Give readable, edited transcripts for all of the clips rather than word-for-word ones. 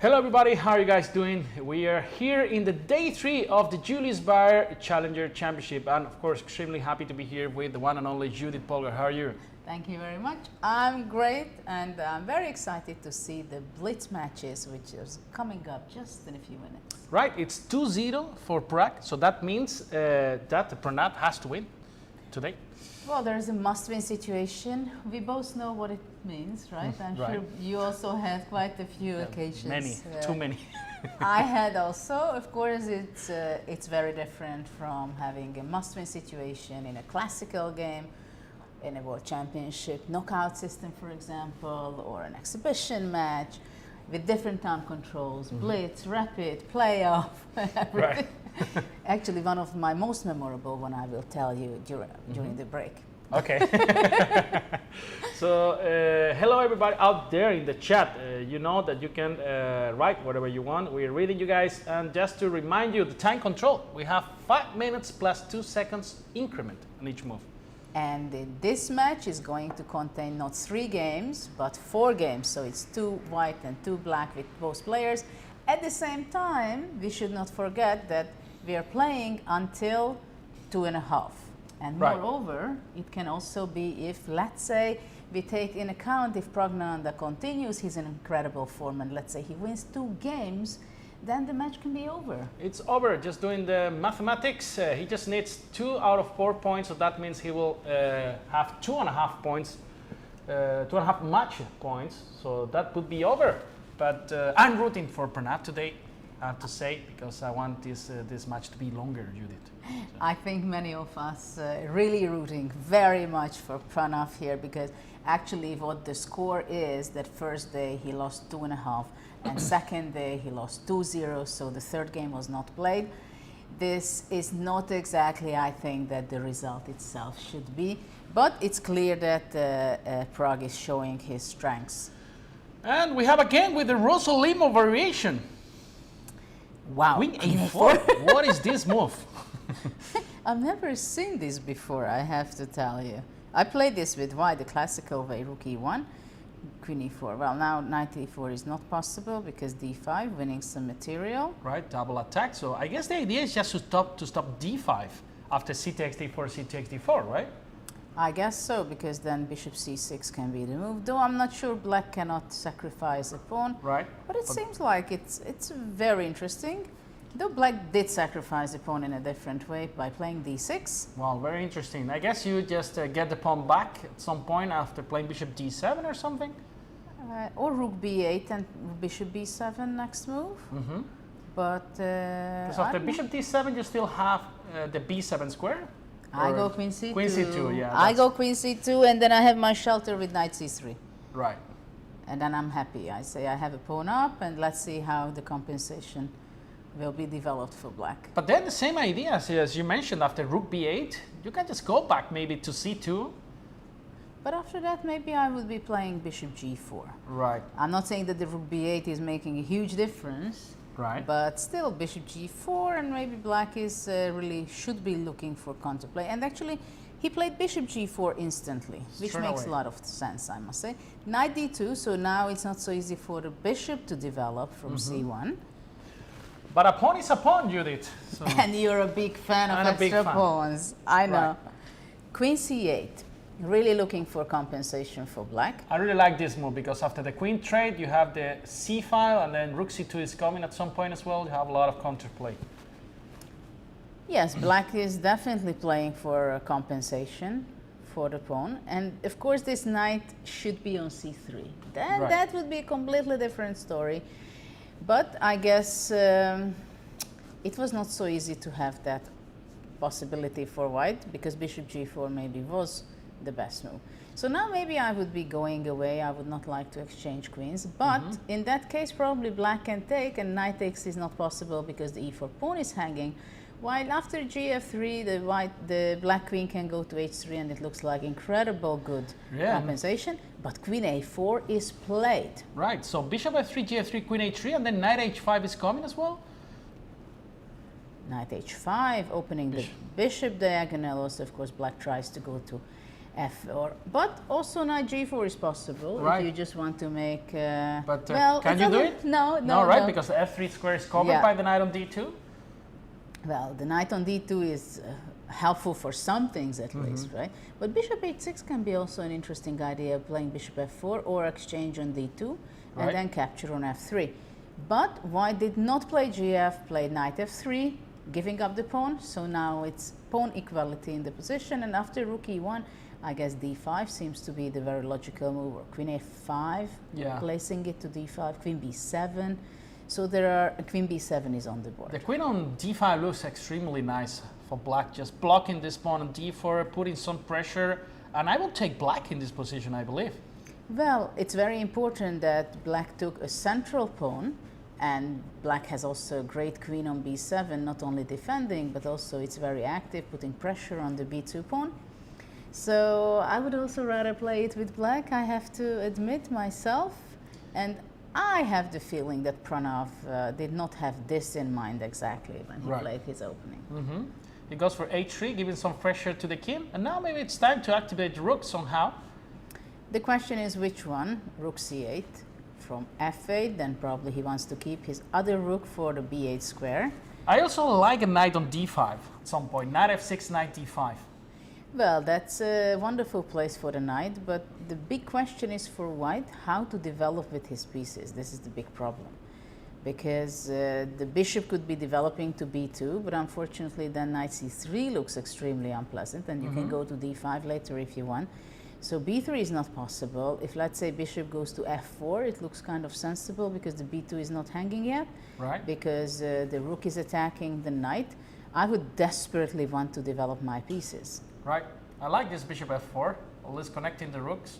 Hello everybody, how are you guys doing? We are here in the day 3 of the Julius Baer Challenger Championship, and of course extremely happy to be here with the one and only Judit Polgar. How are you? Thank you very much. I'm great, and I'm very excited to see the Blitz matches, which is coming up just in a few minutes. Right, it's 2-0 for Prague, so that means that Pranat has to win today. Well, there is a must-win situation. We both know what it means, right? I'm sure you also had quite a few occasions. Many, too many. I had also. Of course, it's very different from having a must-win situation in a classical game, in a World Championship knockout system, for example, or an exhibition match with different time controls, blitz, rapid, playoff, everything. Right. Actually, one of my most memorable one I will tell you during the break. Okay. So, hello everybody out there in the chat. You know that you can write whatever you want. We're reading you guys. And just to remind you, the time control, we have 5 minutes plus 2 seconds increment on each move. And this match is going to contain not 3 games, but 4 games. So it's 2 white and 2 black with both players. At the same time, we should not forget that we are playing until 2.5. And moreover, it can also be if, let's say, we take in account if Pragnanda continues his incredible form and let's say he wins 2 games, then the match can be over. It's over. Just doing the mathematics. He just needs 2 out of 4 points, so that means he will have 2.5 points, 2.5 match points. So that would be over. But I'm rooting for Pranat today, I have to say, because I want this match to be longer, Judith. So. I think many of us really rooting very much for Pranav here, because actually what the score is that first day he lost 2.5 and second day he lost 2-0, so the third game was not played. This is not exactly, I think, that the result itself should be, but it's clear that Prague is showing his strengths. And we have again with the Rosolimo variation. Wow. Queen A4? What is this move? I've never seen this before, I have to tell you. I played this with white, the classical way, rook e1, queen e4. Well, now knight e4 is not possible because d5, winning some material. Right, double attack. So I guess the idea is just to stop d5 after c takes d4, c takes d4, right? I guess so, because then bishop c6 can be the move, though I'm not sure black cannot sacrifice a pawn. Right. But it seems like it's very interesting. Though black did sacrifice the pawn in a different way by playing d6. Well, very interesting. I guess you just get the pawn back at some point after playing bishop d7 or something? Or rook b8 and bishop b7 next move. But because after bishop d7 you still have the b7 square? I go queen c2. Queen c2, yeah. I go queen c2, and then I have my shelter with knight c3. Right. And then I'm happy. I say I have a pawn up, and let's see how the compensation will be developed for black. But then the same idea as you mentioned, after rook b8, you can just go back maybe to c2. But after that, maybe I would be playing bishop g4. Right. I'm not saying that the rook b8 is making a huge difference. Right. But still, bishop g4, and maybe black is really should be looking for counterplay. And actually, he played bishop g4 instantly, which makes a lot of sense, I must say. Knight d2, so now it's not so easy for the bishop to develop from c1. But a pawn is a pawn, Judith. So. And you're a big fan of extra pawns. I know. Right. Queen c8. Really looking for compensation for black. I really like this move because after the queen trade, you have the c file, and then rook c2 is coming at some point as well. You have a lot of counterplay. Yes, black is definitely playing for compensation for the pawn. And of course, this knight should be on c3. Then that would be a completely different story. But I guess it was not so easy to have that possibility for white, because bishop g4 maybe was the best move. So now maybe I would be going away. I would not like to exchange queens, but in that case probably black can take, and knight takes is not possible because the e4 pawn is hanging, while after gf3 the black queen can go to h3, and it looks like incredible good compensation. But queen a4 is played. Right, so bishop f3, gf3, queen h3, and then knight h5 is coming as well? Knight h5, opening the bishop diagonal. Also, of course, black tries to go to f4. But also knight g4 is possible Right. if you just want to make. But well, can you do it? No, No, right? no. Because the f3 square is covered Yeah. by the knight on d2. Well, the knight on d2 is helpful for some things at least, right? But bishop h6 can be also an interesting idea, playing bishop f4 or exchange on d2 Right. and then capture on f3. But White did not play gf, played knight f3, giving up the pawn. So now it's pawn equality in the position, and after rook e1, I guess d5 seems to be the very logical move, or queen a5, Yeah. placing it to d5, queen b7. So there are, queen b7 is on the board. The queen on d5 looks extremely nice for black, just blocking this pawn on d4, putting some pressure, and I will take black in this position, I believe. Well, it's very important that black took a central pawn, and black has also a great queen on b7, not only defending, but also it's very active, putting pressure on the b2 pawn. So I would also rather play it with black, I have to admit myself. And I have the feeling that Pranav did not have this in mind exactly when he Right. played his opening. He goes for h3, giving some pressure to the king, and now maybe it's time to activate the rook somehow. The question is which one? Rook c8 from f8, then probably he wants to keep his other rook for the b8 square. I also like a knight on d5 at some point, knight f6, knight d5. Well, that's a wonderful place for the knight, but the big question is for White how to develop with his pieces. This is the big problem. Because the bishop could be developing to b2, but unfortunately then knight c3 looks extremely unpleasant, and you can go to d5 later if you want. So b3 is not possible. If, let's say, bishop goes to f4, it looks kind of sensible because the b2 is not hanging yet. Right. Because the rook is attacking the knight. I would desperately want to develop my pieces. Right. I like this bishop f4, always connecting the rooks.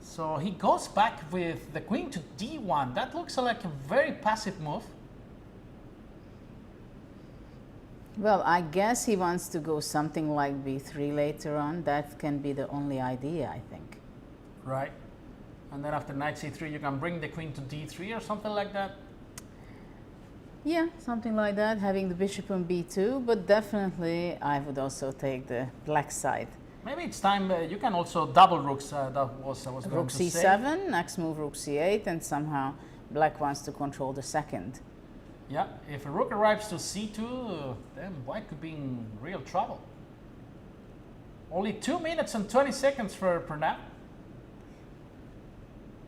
So he goes back with the queen to d1. That looks like a very passive move. Well, I guess he wants to go something like b3 later on. That can be the only idea, I think. Right. And then after knight c3, you can bring the queen to d3 or something like that. Yeah, something like that, having the bishop on b2, but definitely I would also take the black side. Maybe it's time, you can also double rooks, that was I was going Rook to say. c7, next move rook c8, and somehow black wants to control the second. Yeah, if a rook arrives to c2, then white could be in real trouble. Only 2 minutes and 20 seconds for now.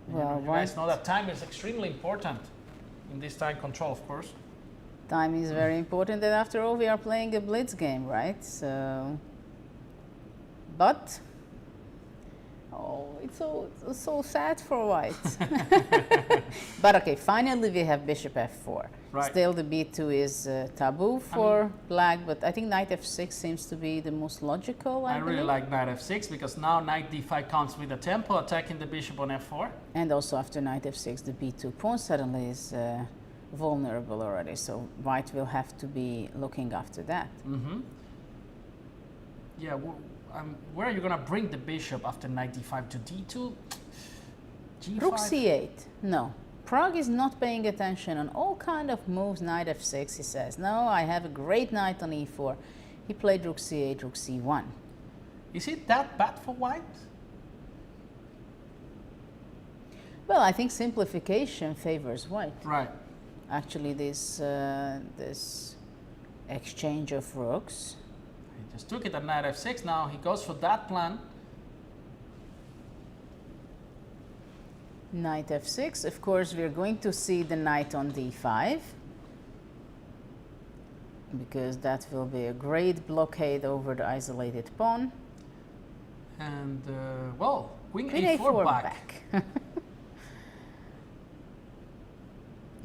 Well, you guys know that time is extremely important in this time control, of course. Time is very important, and after all, we are playing a blitz game, right? So, but oh, it's so sad for White. But okay, finally we have bishop f4. Right. Still, the b2 is taboo for black, but I think knight f6 seems to be the most logical. I really believe. like knight f6 because now knight d5 comes with a tempo, attacking the bishop on f4. And also after knight f6, the b2 pawn suddenly is vulnerable already, so White will have to be looking after that. Yeah, where are you going to bring the bishop after knight d5 to d2? G5? Rook c8, no. Prague is not paying attention on all kind of moves. Knight f6, he says, no, I have a great knight on e4. He played rook c8, rook c1. Is it that bad for white? Well, I think simplification favors White. Right. Actually, this exchange of rooks. He just took it at knight f6. Now he goes for that plan. Knight f6. Of course, we're going to see the knight on d5, because that will be a great blockade over the isolated pawn. And, well, queen Queen a4 back.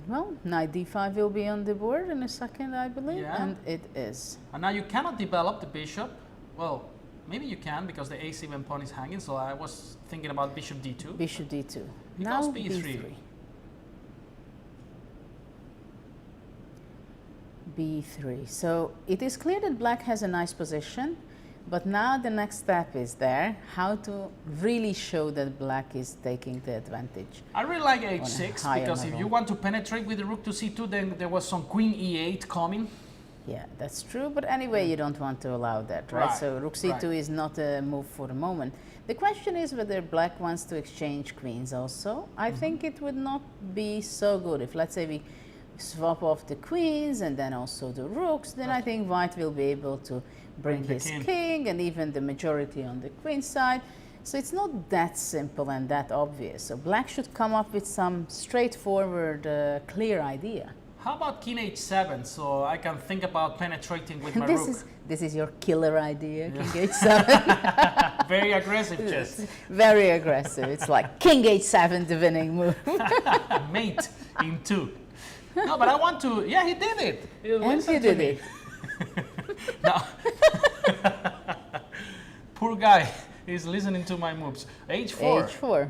Well, knight d5 will be on the board in a second, I believe, Yeah. and it is. And now you cannot develop the bishop. Well, maybe you can because the a7 pawn is hanging, so I was thinking about bishop d2. Bishop d2. He Now goes b3. b3. So it is clear that black has a nice position, but now the next step is there, how to really show that black is taking the advantage. I really like h6 higher because if level. you want to penetrate with the rook to c2, then there was some queen e8 coming. Yeah, that's true. But anyway, you don't want to allow that, right? Right, So rook c2 right. is not a move for the moment. The question is whether black wants to exchange queens also. I think it would not be so good if, let's say, we swap off the queens and then also the rooks. Then I think white will be able to bring the his king. king and even the majority on the queen side. So it's not that simple and that obvious. So black should come up with some straightforward, clear idea. How about king h7, so I can think about penetrating with my rook? This is your killer idea, king h7. Very aggressive chess. Very aggressive. It's like king h7, the winning move. Mate in 2. No, but I want to. Yeah, he did it. And he did it. Now, poor guy is listening to my moves. h4. h4.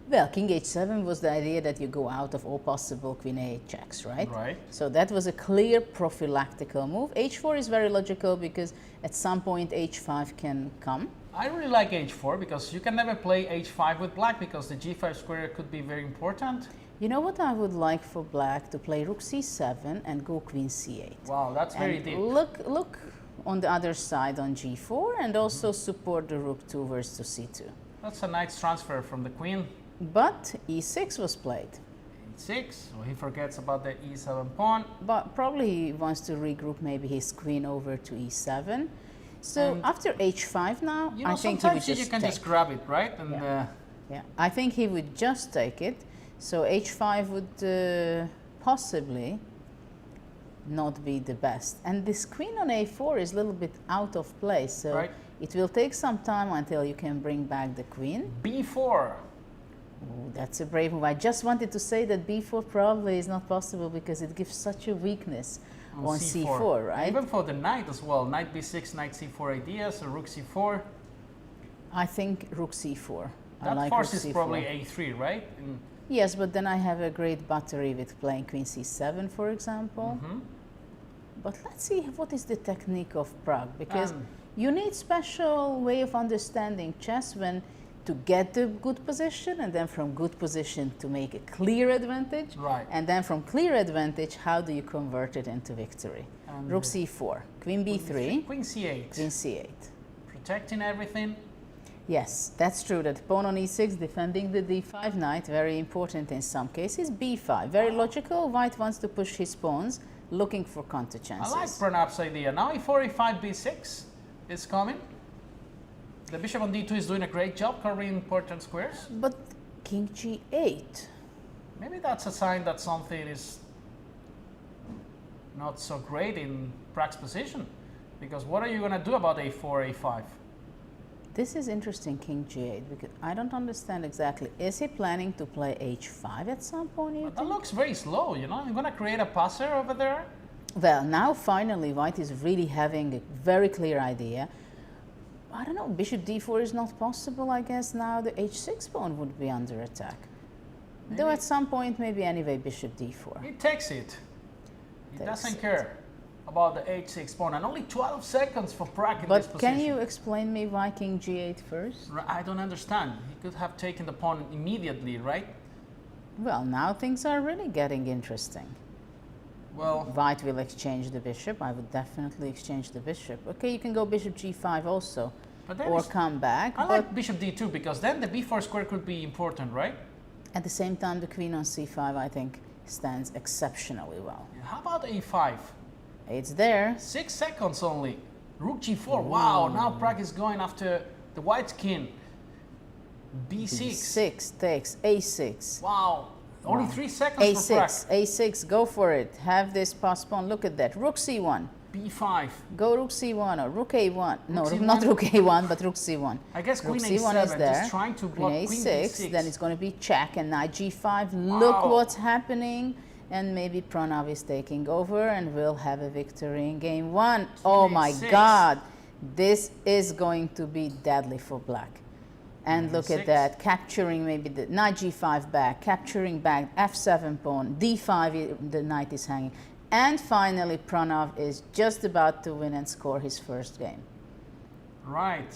Well, king h7 was the idea that you go out of all possible queen a8 checks, right? Right. So that was a clear prophylactical move. h4 is very logical because at some point h5 can come. I really like h4 because you can never play h5 with black because the g5 square could be very important. You know what I would like for black? To play rook c7 and go queen c8. Wow, that's very And deep. look on the other side on g4 and also support the rook towards to c2. That's a nice transfer from the queen. But e6 was played. e6, so he forgets about the e7 pawn. But probably he wants to regroup maybe his queen over to e7. So And after h5 now, You know, I think he would sometimes you just can take. just grab it, right? And Yeah, I think he would just take it. So h5 would possibly not be the best. And this queen on a4 is a little bit out of place. So Right. it will take some time until you can bring back the queen. b4. Ooh, that's a brave move. I just wanted to say that b4 probably is not possible because it gives such a weakness on c4, right? Even for the knight as well. Knight b6, knight c4 idea, so rook c4. I think rook c4. I That like forces rook c4. probably a3, right? And Yes, but then I have a great battery with playing queen c7, for example. But let's see what is the technique of Prague, because you need special way of understanding chess when to get the good position, and then from good position to make a clear advantage, Right. and then from clear advantage, how do you convert it into victory? And Rook c4, queen b3, queen c8. queen c8. Protecting everything. Yes, that's true. That pawn on e6, defending the d5 knight, very important in some cases. b5, very logical. White wants to push his pawns, looking for counter I chances. like Pranav's idea. Now e4, e5, b6 is coming. The bishop on d2 is doing a great job covering important squares. But king g8. Maybe that's a sign that something is not so great in Prague's position. Because what are you going to do about a4, a5? This is interesting, king g8, because I don't understand exactly. Is he planning to play h5 at some point? you But that think? looks very slow, you know? I'm going to create a passer over there. Well, now finally white is really having a very clear idea. I don't know, bishop d4 is not possible, I guess. Now the h6 pawn would be under attack. Though Maybe. at some point, maybe anyway, bishop d4. He takes it. He Takes doesn't it. care about the h6 pawn. And only 12 seconds for Prague in this But position. can you explain me why king g8 first? I don't understand. He could have taken the pawn immediately, right? Well, now things are really getting interesting. Well, White will exchange the bishop. I would definitely exchange the bishop. Okay, you can go bishop g5 also, but then or it's- come back. I But like bishop d2 because then the b4 square could be important, right? at the same time, the queen on c5, I think, stands exceptionally well. How about a5? It's there. 6 seconds only. Rook g4. Wow, now Prague is going after the white king. b6. c6 takes a6. Wow. Only Wow. 3 seconds for Prague. a6, a6, go for it. Have this pass pawn. Look at that. Rook c1. b5. Go rook c1 or rook a1. No, Rook not c1? rook a1, but rook c1. I guess Rook queen c1 a7, is there. just trying to block Queen queen a6, b6. then it's going to be check and knight g5. Look Wow. what's happening. And maybe Pranav is taking over and we'll have a victory in game one. Oh my a6. God. This is going to be deadly for black. And King look a6. at that, capturing maybe the knight g5 back, capturing back f7 pawn, d5, the knight is hanging. And finally, Pranav is just about to win and score his first game. Right.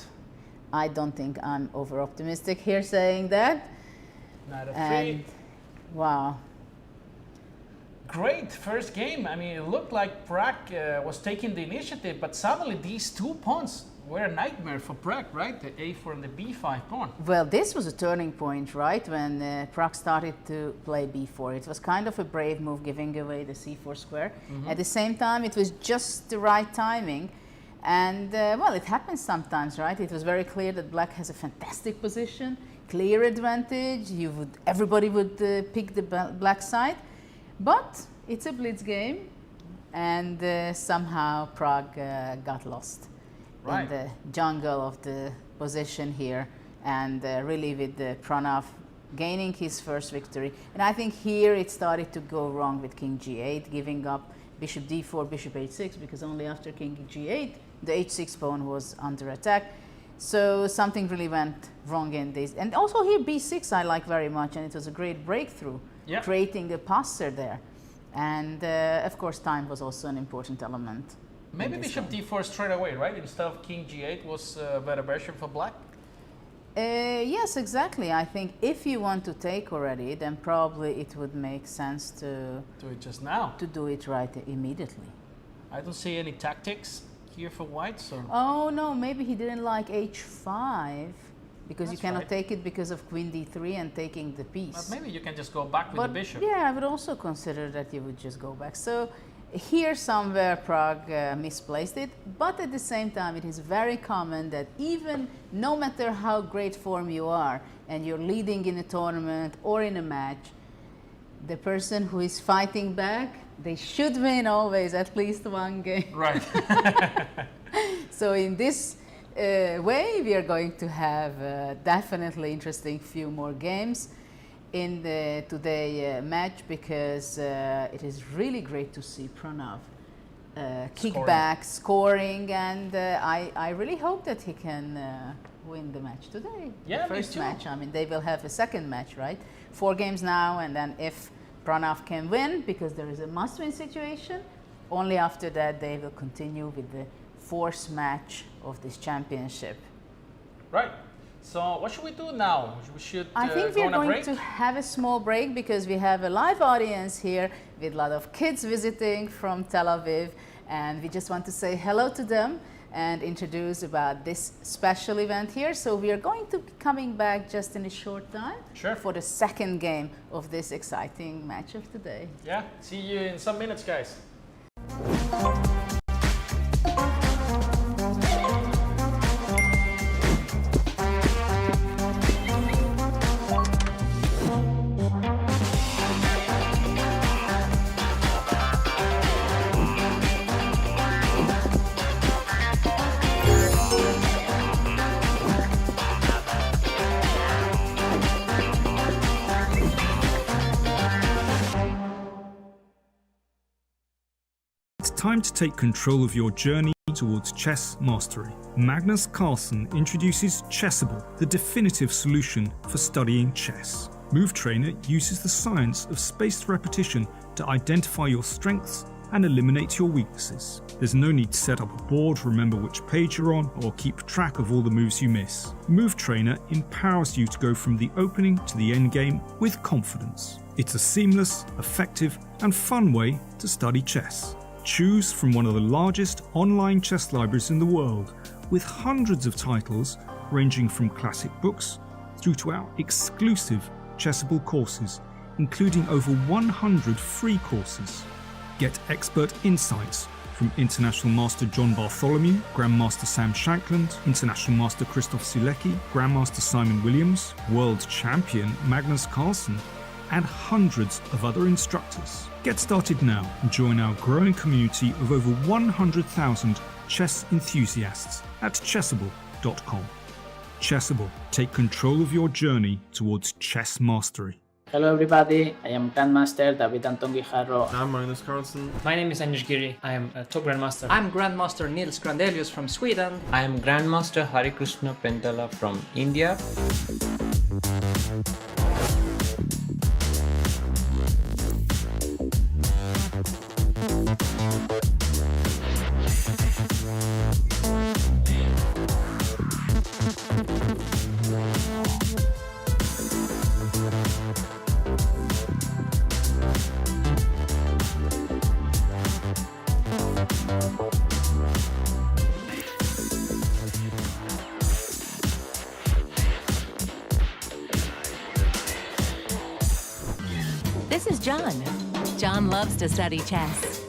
I don't think I'm over optimistic here saying that. Knight f3. And wow. great first game. I mean, it looked like Prague was taking the initiative, but suddenly these 2 pawns were a nightmare for Prague, right? The A4 and the B5 pawn. Well, this was a turning point, right? When Prague started to play B4. It was kind of a brave move, giving away the C4 square. At the same time, it was just the right timing. And, well, it happens sometimes, right? It was very clear that Black has a fantastic position, clear advantage. Everybody would pick the Black side. But it's a blitz game, and somehow Prague got lost in the jungle of the position here, and really with Pranav gaining his first victory. And I think here it started to go wrong with King G8, giving up Bishop D4, Bishop H6, because only after King G8 the H6 pawn was under attack. So something really went wrong in this. And also here B6 I like very much, and it was a great breakthrough, creating a passer there. And of course time was also an important element. Maybe Bishop D4 straight away, right? Instead of King G8 was a better version for Black? Yes, exactly. I think if you want to take already, then probably it would make sense to do it just now. To do it right immediately. I don't see any tactics here for White. So. Oh no, maybe he didn't like H5 because you cannot take it because of Queen D3 and taking the piece. But maybe you can just go back with the bishop. Yeah, I would also consider that you would just go back. So here somewhere Prague misplaced it, but at the same time it is very common that even no matter how great form you are and you're leading in a tournament or in a match, the person who is fighting back, they should win always at least one game. Right. So in this way we are going to have definitely interesting few more games in the today match, because it is really great to see Pranav kick back, scoring, and I really hope that he can win the match today. Yeah, the first match. I mean, they will have a second match, right? 4 games now, and then if Pranav can win, because there is a must-win situation, only after that they will continue with the 4th match of this championship. Right. So what should we do now? We should I think we're going to have a small break because we have a live audience here with a lot of kids visiting from Tel Aviv, and we just want to say hello to them and introduce about this special event here. So we are going to be coming back just in a short time for the second game of this exciting match of today. Yeah, see you in some minutes, guys. Time to take control of your journey towards chess mastery. Magnus Carlsen introduces Chessable, the definitive solution for studying chess. Move Trainer uses the science of spaced repetition to identify your strengths and eliminate your weaknesses. There's no need to set up a board, remember which page you're on, or keep track of all the moves you miss. Move Trainer empowers you to go from the opening to the end game with confidence. It's a seamless, effective, and fun way to study chess. Choose from one of the largest online chess libraries in the world, with hundreds of titles ranging from classic books through to our exclusive Chessable courses, including over 100 free courses. Get expert insights from International Master John Bartholomew, Grandmaster Sam Shankland, International Master Christoph Sulecki, Grandmaster Simon Williams, World Champion Magnus Carlsen, and hundreds of other instructors. Get started now and join our growing community of over 100,000 chess enthusiasts at chessable.com. Chessable, take control of your journey towards chess mastery. Hello everybody, I am Grandmaster David Anton Guijarro. I'm Magnus Carlsen. My name is Anish Giri. I am a top Grandmaster. I'm Grandmaster Nils Grandelius from Sweden. I am Grandmaster Harikrishna Pendala from India. This is John. John loves to study chess.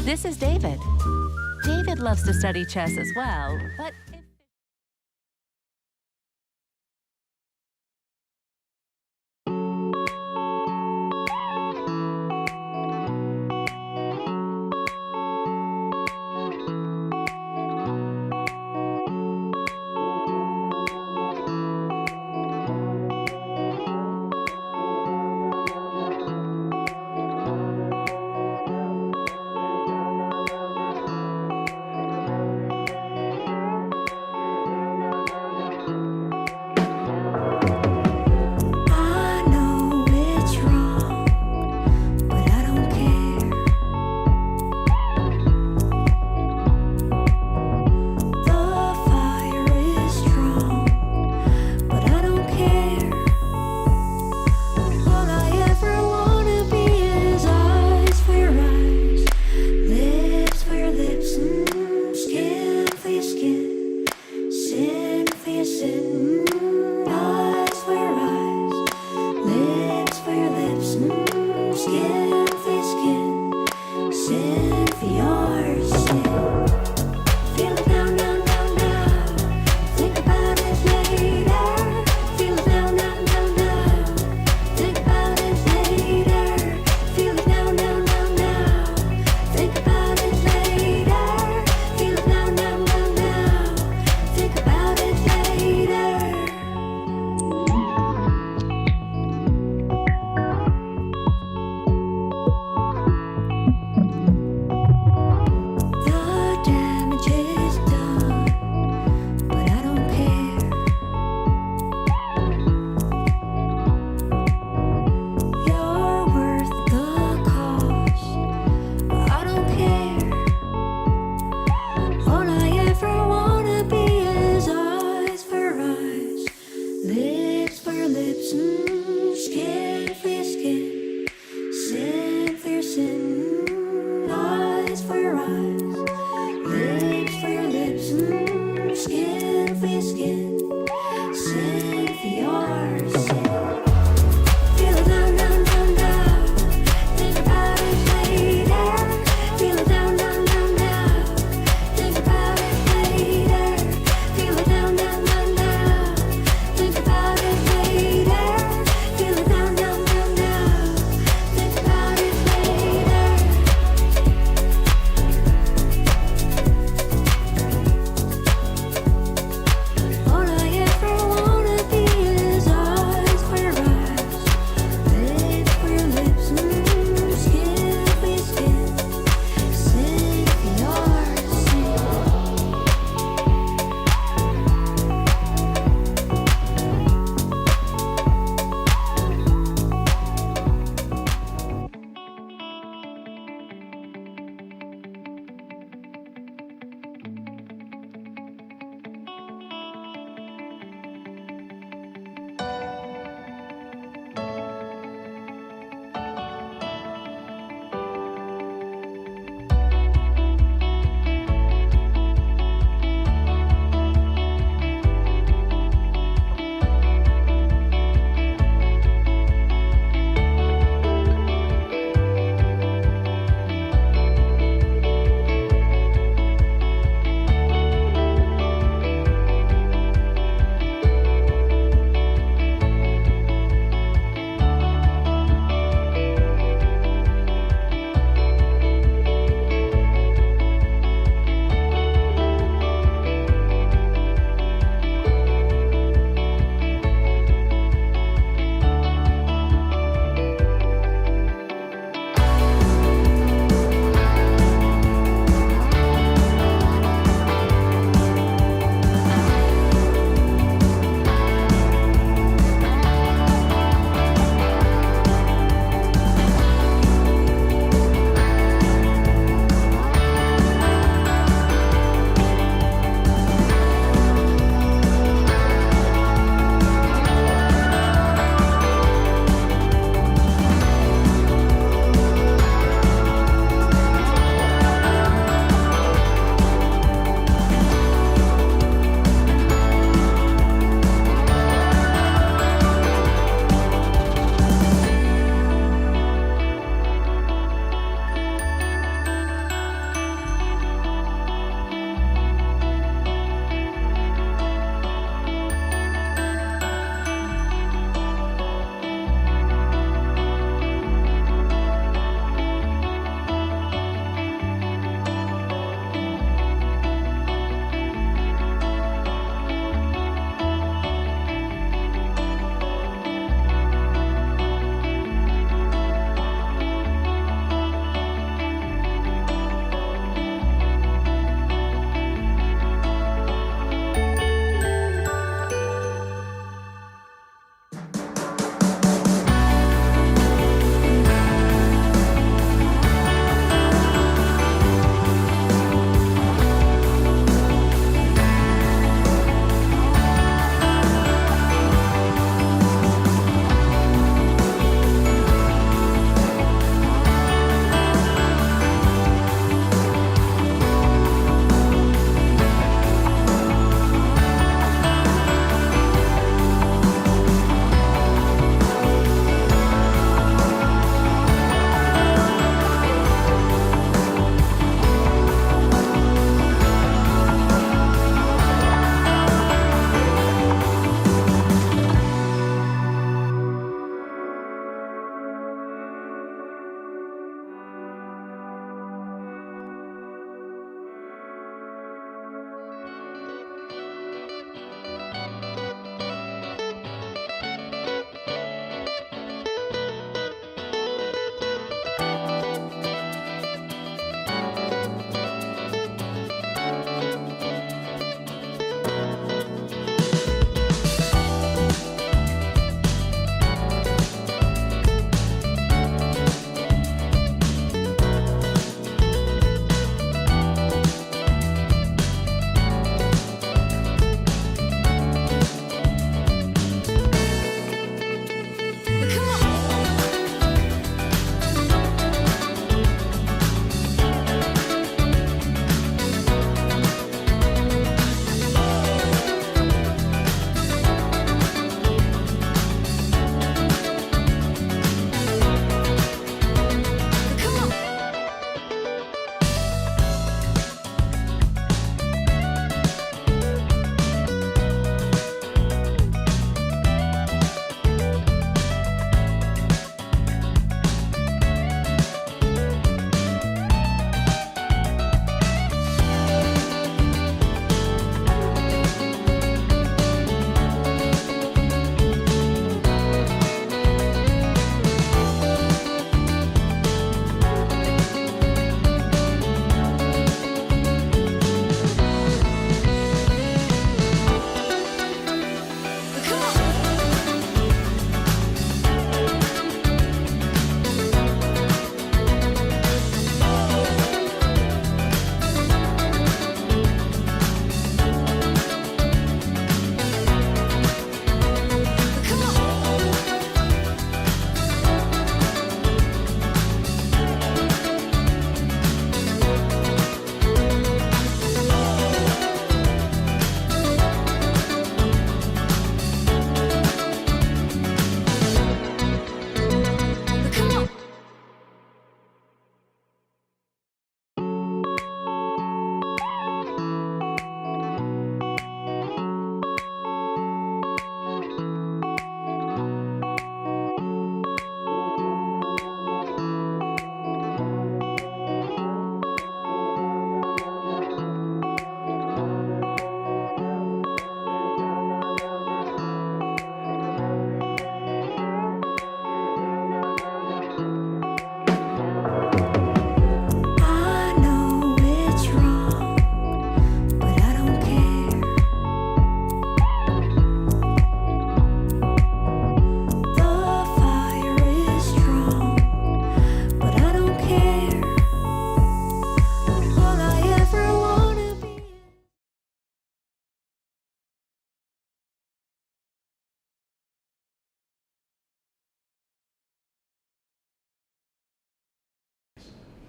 This is David. David loves to study chess as well, but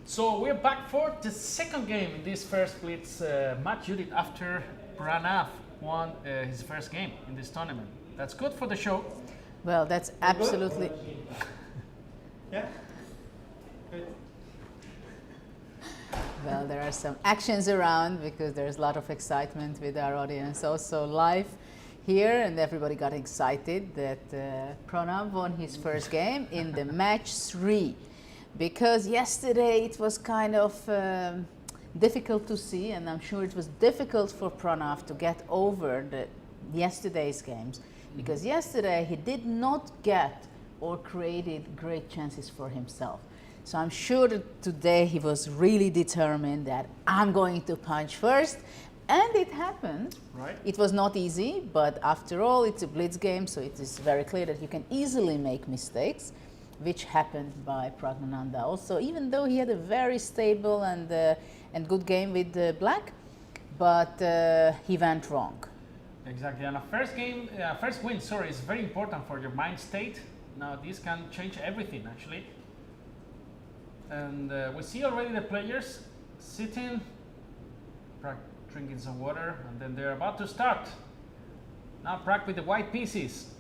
So we're back for the second game in this first Blitz match. Judit, after Pranav won his first game in this tournament. That's good for the show. Well, that's absolutely... Yeah. Well, there are some actions around because there's a lot of excitement with our audience also live here, and everybody got excited that Pranav won his first game in the match 3. Because yesterday it was kind of difficult to see, and I'm sure it was difficult for Pranav to get over yesterday's games, because yesterday he did not get or created great chances for himself. So I'm sure that today he was really determined that I'm going to punch first, and it happened. Right. It was not easy, but after all, it's a blitz game, so it is very clear that you can easily make mistakes, which happened by Pragnananda also, even though he had a very stable and good game with black, but he went wrong. Exactly, and a first win, sorry, is very important for your mind state. Now this can change everything actually. And we see already the players sitting, drinking some water, and then they're about to start. Now Prag with the white pieces.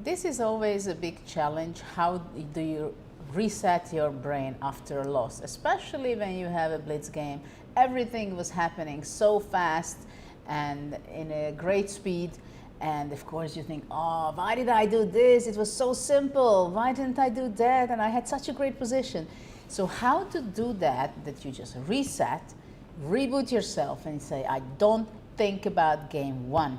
This is always a big challenge. How do you reset your brain after a loss, especially when you have a blitz game? Everything was happening so fast and in a great speed, and of course you think, oh, why did I do this? It was so simple. Why didn't I do that? And I had such a great position. So how to do that you just reset, reboot yourself and say, I don't think about game 1.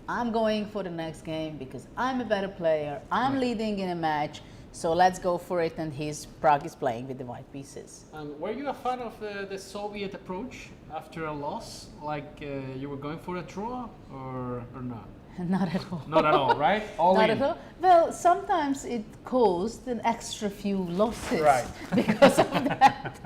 I'm going for the next game because I'm a better player. I'm leading in a match, so let's go for it. And Prag is playing with the white pieces. Were you a fan of the Soviet approach after a loss? Like you were going for a draw or not? Not at all. Not at all, right? All Not in. at all. Well, sometimes it caused an extra few losses because of that.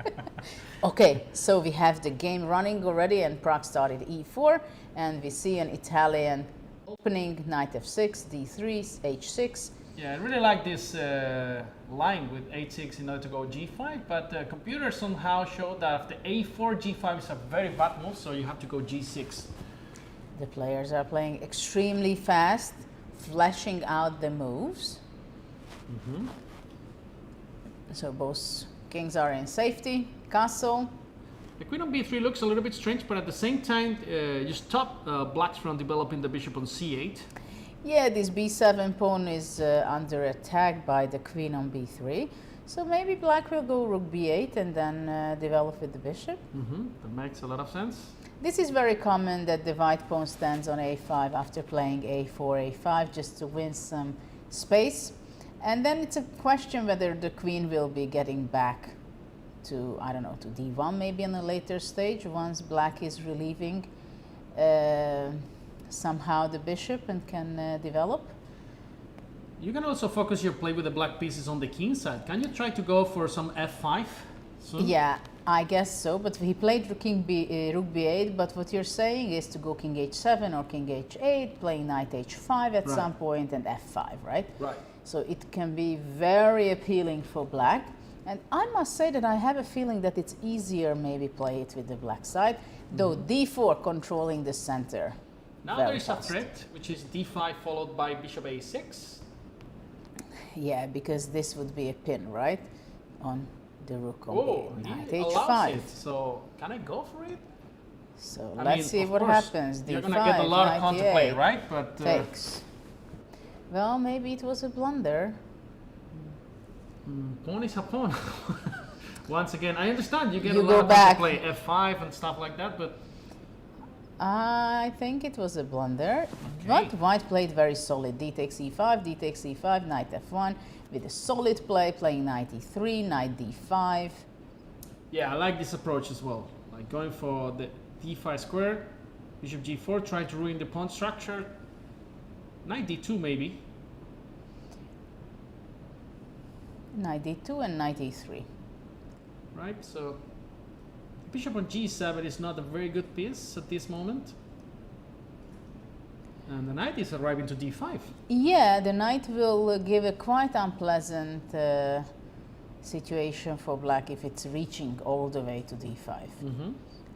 Okay, so we have the game running already, and Prag started e4, and we see an Italian opening knight f6, d3, h6, Yeah, I really like this line with h6 in order to go g5, but computers somehow show that after a4, g5 is a very bad move, so you have to go g6. The players are playing extremely fast, fleshing out the moves. So both kings are in safety. Castle. The queen on b3 looks a little bit strange, but at the same time, you stop blacks from developing the bishop on c8. Yeah, this b7 pawn is under attack by the queen on b3. So maybe black will go rook b8 and then develop with the bishop. That makes a lot of sense. This is very common that the white pawn stands on a5 after playing a4, a5 just to win some space. And then it's a question whether the queen will be getting back to, I don't know, to d1 maybe in a later stage once black is relieving somehow the bishop and can develop. You can also focus your play with the black pieces on the king side. Can you try to go for some f5 soon? Yeah, I guess so, but he played rook b8, but what you're saying is to go king h7 or king h8, playing knight h5 at some point and f5, right? Right. So it can be very appealing for black. And I must say that I have a feeling that it's easier maybe play it with the black side, though d4 controlling the center. Now there is a threat, which is d5 followed by bishop a6. Yeah, because this would be a pin, right? On the rook on the knight he h5. allows it. So can I go for it? So I let's mean, see of what course, happens. You're d5, going to get a lot of knight counterplay, e8. right? But Takes. Well, maybe it was a blunder. pawn is a pawn. Once again, I understand you get You a go lot of back. counterplay, f5 and stuff like that, but I think it was a blunder. But white played very solid. D takes e5, d takes e5, knight f1 with a solid play, playing knight e3, knight d5. yeah, I like this approach as well. Like going for the d5 square, bishop g4, trying to ruin the pawn structure. Knight d2 maybe. Knight d2 and knight e3. Right, so bishop on g7 is not a very good piece at this moment. And the knight is arriving to d5. Yeah, the knight will give a quite unpleasant situation for black if it's reaching all the way to d5.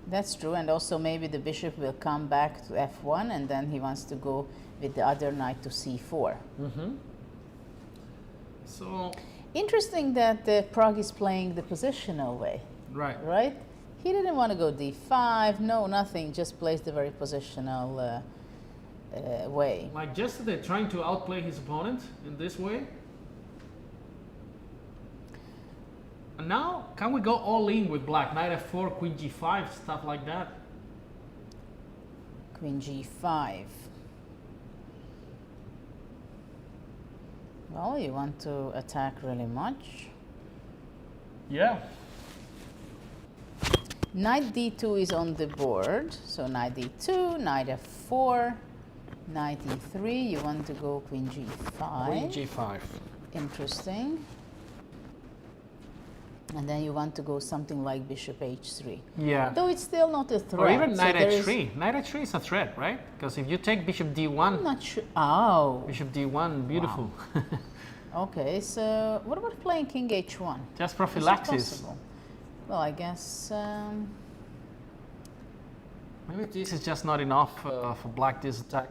That's true, and also maybe the bishop will come back to f1 and then he wants to go with the other knight to c4. So, interesting that Prague is playing the positional way, right? He didn't want to go d5, no, nothing, just plays the very positional way. like yesterday, trying to outplay his opponent in this way. And now, can we go all in with black? Knight f4, queen g5, stuff like that. Queen g5. Well, you want to attack really much. Yeah. Knight d2 is on the board, so knight d2, knight f4, knight e3. You want to go queen g5. Queen g5. Interesting. And then you want to go something like bishop h3. Yeah. Though it's still not a threat. Or even so knight there is- h3. Knight h3 is a threat, right? Because if you take bishop I'm d1, not sure. Oh. bishop d1, beautiful. Okay, so what about playing king h1? Just Is it prophylaxis. possible? Well, I guess Maybe this is just not enough for black this attack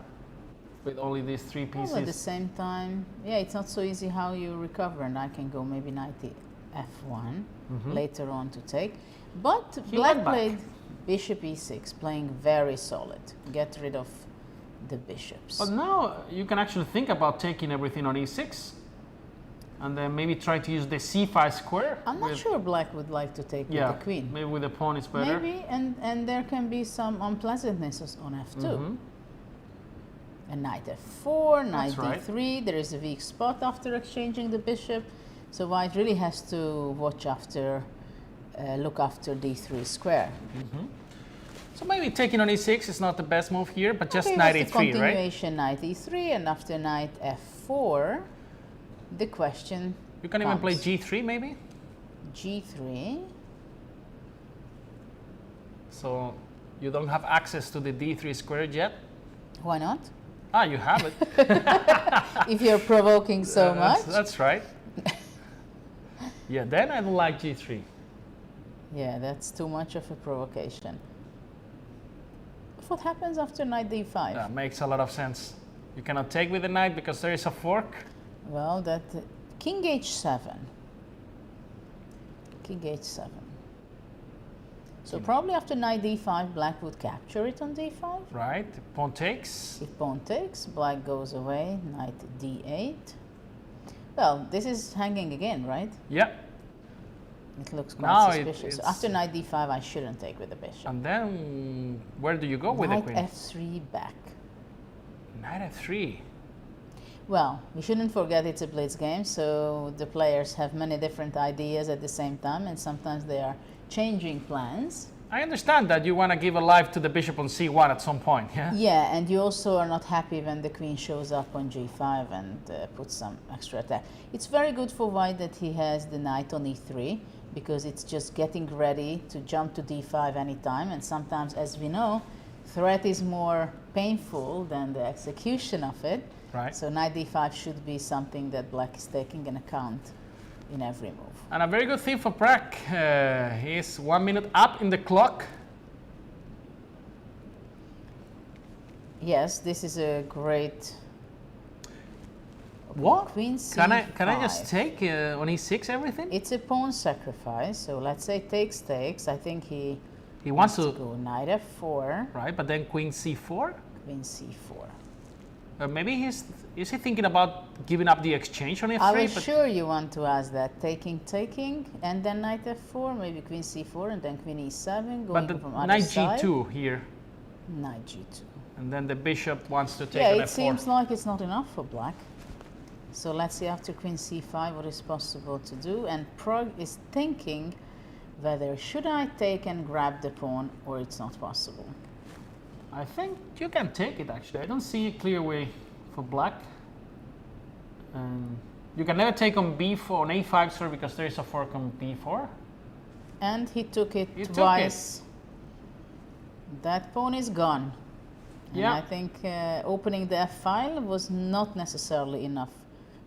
with only these three pieces. well, at the same time, yeah, it's not so easy how you recover, and I can go maybe knight f1 later on to take. But He black went back. played bishop e6, playing very solid. Get rid of the bishops. But now you can actually think about taking everything on e6 and then maybe try to use the c5 square. I'm not sure black would like to take with the queen. Maybe with the pawn is better. Maybe, and there can be some unpleasantnesses on f2. And knight f4, knight That's d3. There is a weak spot after exchanging the bishop. So white really has to watch after, look after d3 square. So maybe taking on e6 is not the best move here, but just Okay, knight that's e3, the right? continuation, knight e3, and after knight f4, the question You can even play comes. g3 maybe. g3. So you don't have access to the d3 square yet. Why not? Ah, you have it. if you're provoking so much. That's right. Yeah, then I don't like g3. Yeah, that's too much of a provocation. What happens after knight d5? That makes a lot of sense. You cannot take with the knight because there is a fork. Well, that king h7. King h7. So probably after knight d5, black would capture it on d5. Right, pawn takes. If pawn takes, black goes away, knight d8. Well, this is hanging again, right? Yeah. It looks Now quite suspicious. So after knight d5, I shouldn't take with the bishop. And then, where do you go with the queen? Knight f3 back. Knight f3. Well, we shouldn't forget it's a blitz game, so the players have many different ideas at the same time, and sometimes they are changing plans. I understand that you want to give a life to the bishop on c1 at some point, yeah? Yeah, and you also are not happy when the queen shows up on g5 and puts some extra attack. It's very good for white that he has the knight on e3, because it's just getting ready to jump to d5 anytime, and sometimes, as we know, threat is more painful than the execution of it. Right. So knight d5 should be something that black is taking in account in every move. And a very good thing for Prag. He's 1 minute up in the clock. Yes, this is a great... What? Queen c5. Can I just take on e6 everything? It's a pawn sacrifice, so let's say takes. I think he wants to go knight f4. Right, but then queen c4? Queen c4. Maybe is he thinking about giving up the exchange on f3? I was sure you want to ask that. Taking, and then knight f4, maybe queen c4, and then queen e7, going but from other knight side. g2 here. Knight g2. And then the bishop wants to take yeah, an it f4. seems like it's not enough for black. So let's see after queen c5 what is possible to do. And Prag is thinking whether should I take and grab the pawn or it's not possible. I think you can take it actually. I don't see a clear way for black. You can never take on b4, on a5, sorry, because there is a fork on b4. And he took it You took twice. That pawn is gone. And Yeah. I think opening the f file was not necessarily enough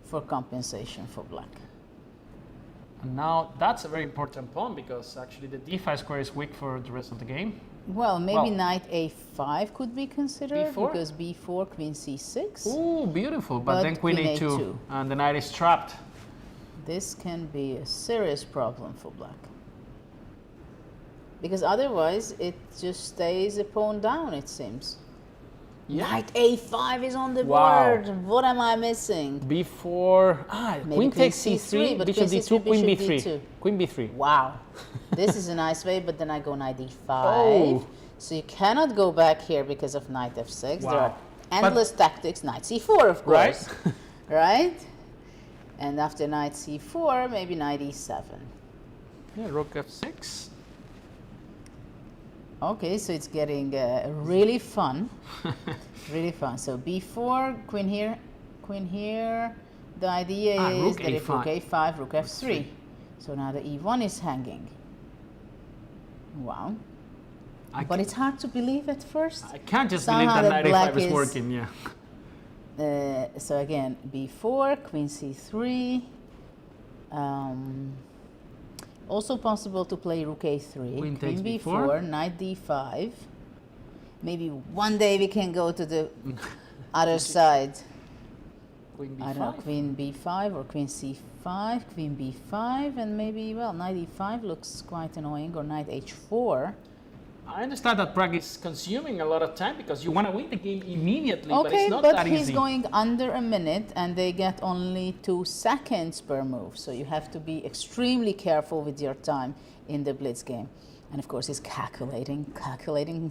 for compensation for black. And now that's a very important pawn because actually the d5 square is weak for the rest of the game. Well, maybe Well, knight a5 could be considered b4? because b4, queen c6. Ooh, beautiful. But then queen queen a2, a2. and the knight is trapped. This can be a serious problem for black. Because otherwise it just stays a pawn down, it seems. Yeah. Knight a5 is on the Wow. board. What am I missing? b4, Maybe queen queen takes c3, c3, but bishop queen d2, c3, queen bishop b3. d2. Queen b3. Wow. This is a nice way, but then I go knight d5. Oh. So you cannot go back here because of knight f6. Wow. There are But- endless tactics. Knight c4, of Right? course. Right? And after knight c4, maybe knight e7. Yeah, rook f6. Okay, so it's getting really fun. Really fun. So b4, queen here, queen here. The idea is rook that if a5. rook a5, rook f3. So now the e1 is hanging. Wow. But it's hard to believe at first. I can't just Somehow believe that the knight black a5 is is- working, yeah. So again, b4, queen c3. Also possible to play rook a3, Queen takes b4, b4. knight d5. Maybe one day we can go to the other side. Queen I don't know, b5. queen b5 or queen c5, queen b5, and maybe, well, knight e5 looks quite annoying, or knight h4. I understand that Prag is consuming a lot of time because you want to win the game immediately, but Okay, it's not but that he's easy. going under a minute and they get only 2 seconds per move. So you have to be extremely careful with your time in the blitz game. And of course he's calculating,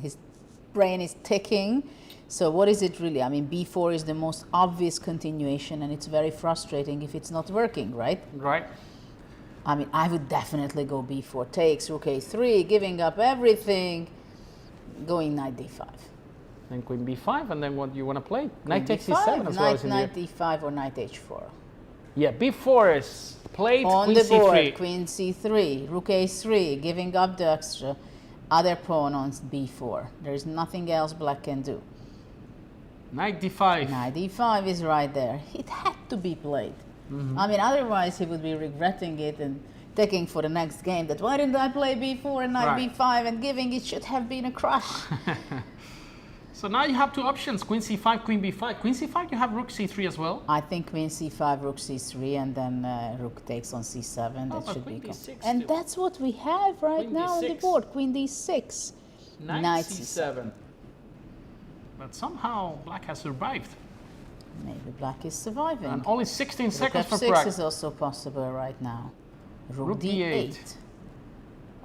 his brain is ticking. So what is it really? I mean, b4 is the most obvious continuation and it's very frustrating if it's not working, right? Right. I mean, I would definitely go b4 takes, rook a3, giving up everything, going knight d5. Then queen b5, and then what do you want to play? Knight Queen takes b5, c7 as well as in knight the... d5 or knight h4. Yeah, b4 is played, On queen the c3. board, queen c3, rook a3, giving up the extra other pawn on b4. There is nothing else black can do. Knight d5. Knight d5 is right there. It had to be played. I mean, otherwise he would be regretting it and taking for the next game that why didn't I play b4 and knight Right. b5 and giving it should have been a crush. So now you have two options, queen c5, queen b5. Queen c5, you have rook c3 as well. I think queen c5, rook c3, and then rook takes on c7. Oh, That but should be queen good. d6 And still. that's what we have right Queen now on the d6. board. Queen d6. Knight c7. But somehow black has survived. Maybe black is surviving. And only 16 Rook seconds for f6 Prague. is also possible right now. Rook, Rook d8. d8.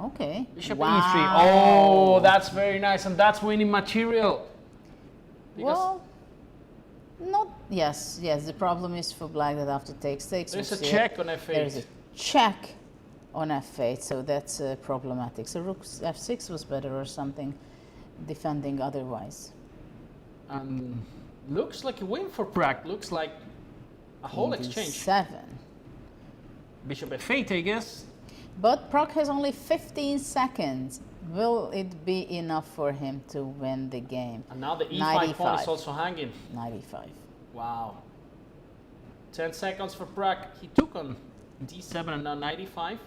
Okay. Bishop Wow. e3. Oh, that's very nice, and that's winning material. Because Well, not yes. The problem is for black that after takes, there's we'll a see it. check on f8. There's a check on f8, so that's problematic. So rook f6 was better or something, defending otherwise. And looks like a win for Prague. Looks like a whole Queen exchange. d7. Bishop f8, I guess. But Prague has only 15 seconds. Will it be enough for him to win the game? And now the e5 Knight pawn e5. is also hanging. Knight e5. Wow. 10 seconds for Prague. He took on d7 and now knight e5.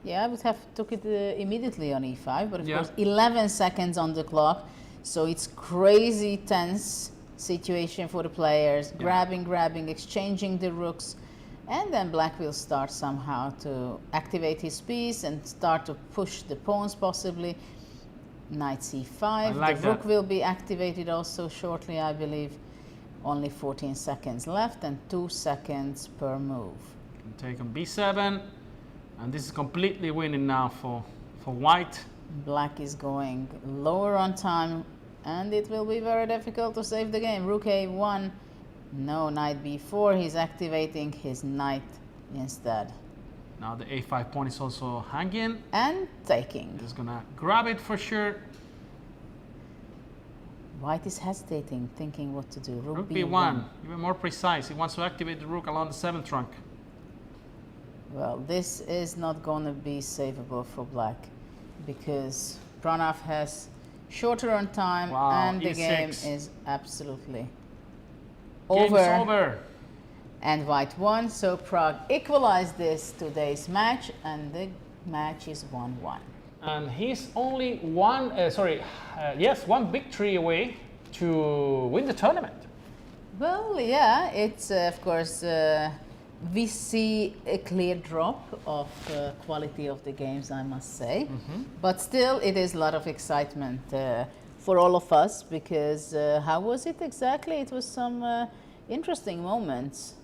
Yeah, I would have took it immediately on e5, but of Yeah. course 11 seconds on the clock, so it's crazy tense situation for the players, grabbing, exchanging the rooks, and then black will start somehow to activate his piece and start to push the pawns possibly. Knight c5, like the rook that. will be activated also shortly, I believe. Only 14 seconds left and 2 seconds per move. Can take on b7. And this is completely winning now for white. Black is going lower on time, and it will be very difficult to save the game. Rook a1, no, knight b4, he's activating his knight instead. Now the a5 pawn is also hanging. And taking. He's gonna grab it for sure. White is hesitating, thinking what to do. Rook b1, even more precise. He wants to activate the rook along the 7th trunk. Well, this is not going to be savable for black because Pranav has shorter on time, Wow, and the e6. game is absolutely Game's over. over. And white won, so Prague equalized this today's match, and the match is 1-1. And he's only one victory away to win the tournament. Well, yeah, it's of course we see a clear drop of quality of the games, I must say, but still it is a lot of excitement for all of us because how was it exactly? It was some interesting moments.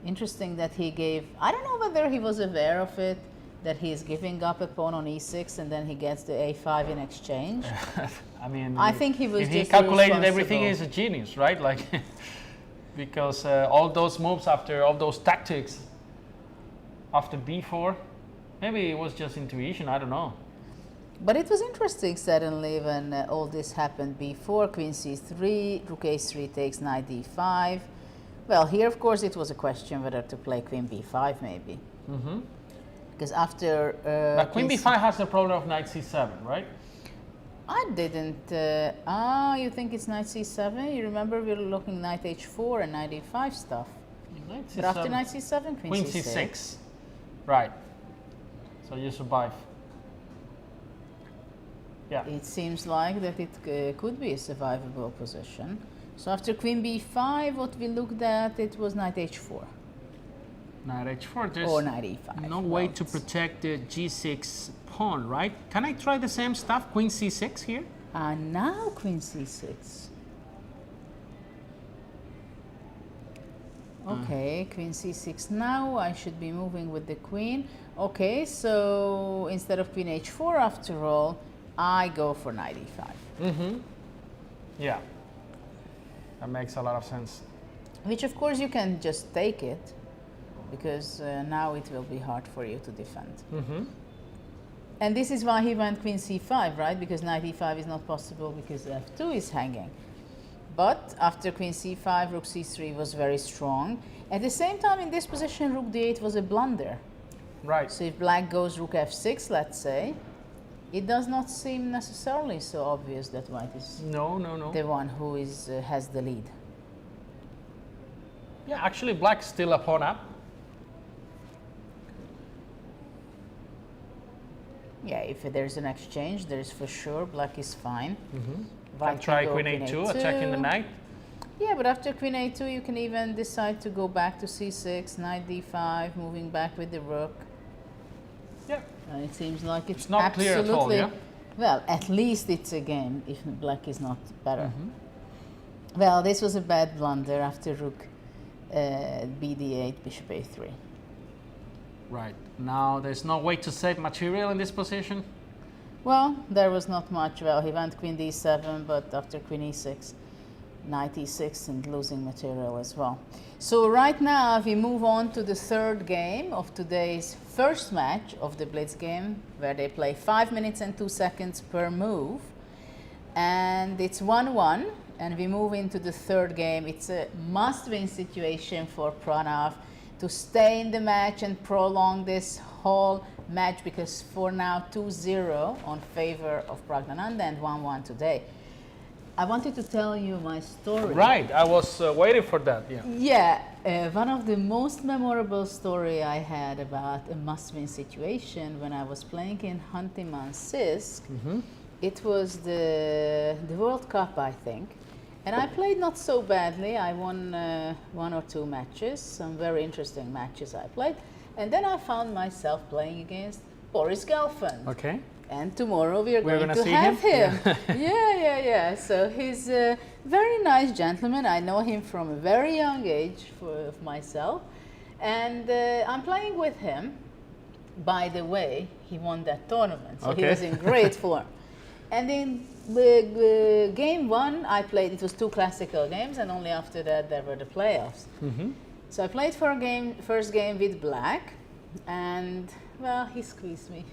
Interesting that he gave, I don't know whether he was aware of it, that he is giving up a pawn on e6 and then he gets the a5 in exchange. I mean, I think he was if he just calculated everything, irresponsible. he's a genius, right? Like, because all those moves after all those tactics after b4, maybe it was just intuition. I don't know. But it was interesting suddenly when all this happened before. Queen c3, rook a3 takes knight d5. Well, here of course it was a question whether to play queen b5 maybe. Because after But queen b5 has the problem of knight c7, right? I didn't. You think it's knight c7? You remember we were looking knight h4 and knight e5 stuff. Knight But after c7. knight c7, queen, Queen c6. c6. Right. So you survive. Yeah. It seems like that it could be a survivable position. So after queen b5, what we looked at, it was knight h4 Knight h4. There's or knight e5. no way to protect the g6 pawn, right? Can I try the same stuff? Queen c6 here? And now queen c6. Okay, queen c6 now. I should be moving with the queen. Okay, so instead of queen h4, after all, I go for knight e5. Yeah. That makes a lot of sense. Which of course you can just take it, because now it will be hard for you to defend. And this is why he went queen c5, right? Because knight e5 is not possible because f2 is hanging. But after queen c5, rook c3 was very strong. At the same time, in this position, rook d8 was a blunder. Right. So if black goes rook f6, let's say, it does not seem necessarily so obvious that white is No. the one who is has the lead. Yeah, actually black's still a pawn up. Yeah, if there's an exchange, there's for sure black is fine. Can try queen a2, attacking the knight. Yeah, but after queen a2, you can even decide to go back to c6, knight d5, moving back with the rook. Yeah. And it seems like it's not clear at all, yeah? Well, at least it's a game if black is not better. Well, this was a bad blunder after rook bd8, bishop a3. Right. Now there's no way to save material in this position. Well, there was not much. Well, he went queen d7, but after queen e6, knight e6 and losing material as well. So right now we move on to the third game of today's first match of the Blitz game, where they play 5 minutes and 2 seconds per move. And it's 1-1, and we move into the third game. It's a must-win situation for Pranav to stay in the match and prolong this whole match, because for now 2-0 on favor of Praggnanandhaa and 1-1 today. I wanted to tell you my story. Right, I was waiting for that. Yeah. Yeah, one of the most memorable story I had about a must-win situation when I was playing in Hantiman-Sisk. It was the World Cup, I think. And I played not so badly. I won 1 or 2 matches, some very interesting matches I played. And then I found myself playing against Boris Gelfand. Okay. And tomorrow we're going to see have him. Yeah. Yeah. So he's a very nice gentleman. I know him from a very young age of myself. And I'm playing with him. By the way, he won that tournament. So he was in great form. And in the game 1, I played, it was 2 classical games, and only after that there were the playoffs. So I played first game with black, and well, he squeezed me.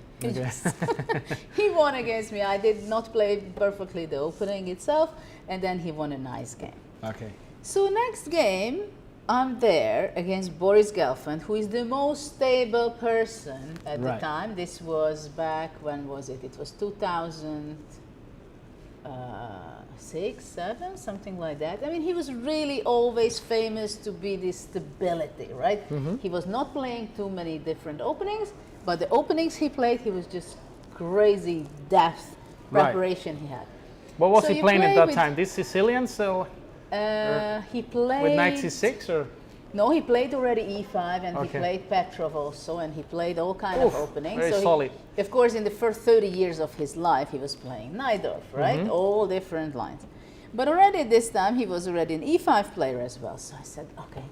He won against me. I did not play perfectly the opening itself, and then he won a nice game. Okay. So next game, I'm there against Boris Gelfand, who is the most stable person at the time. This was back, when was it? It was 2006, 7, something like that. I mean, he was really always famous to be this stability, right? He was not playing too many different openings, but the openings he played, he was just crazy depth preparation he had. What was he playing at that time? This Sicilian? So he played with knight c6, or no? He played already e5, and he played Petrov also, and he played all kind of openings. Very so solid. Of course, in the first 30 years of his life, he was playing Najdorf, right? All different lines. But already this time, he was already an e5 player as well. So I said, okay,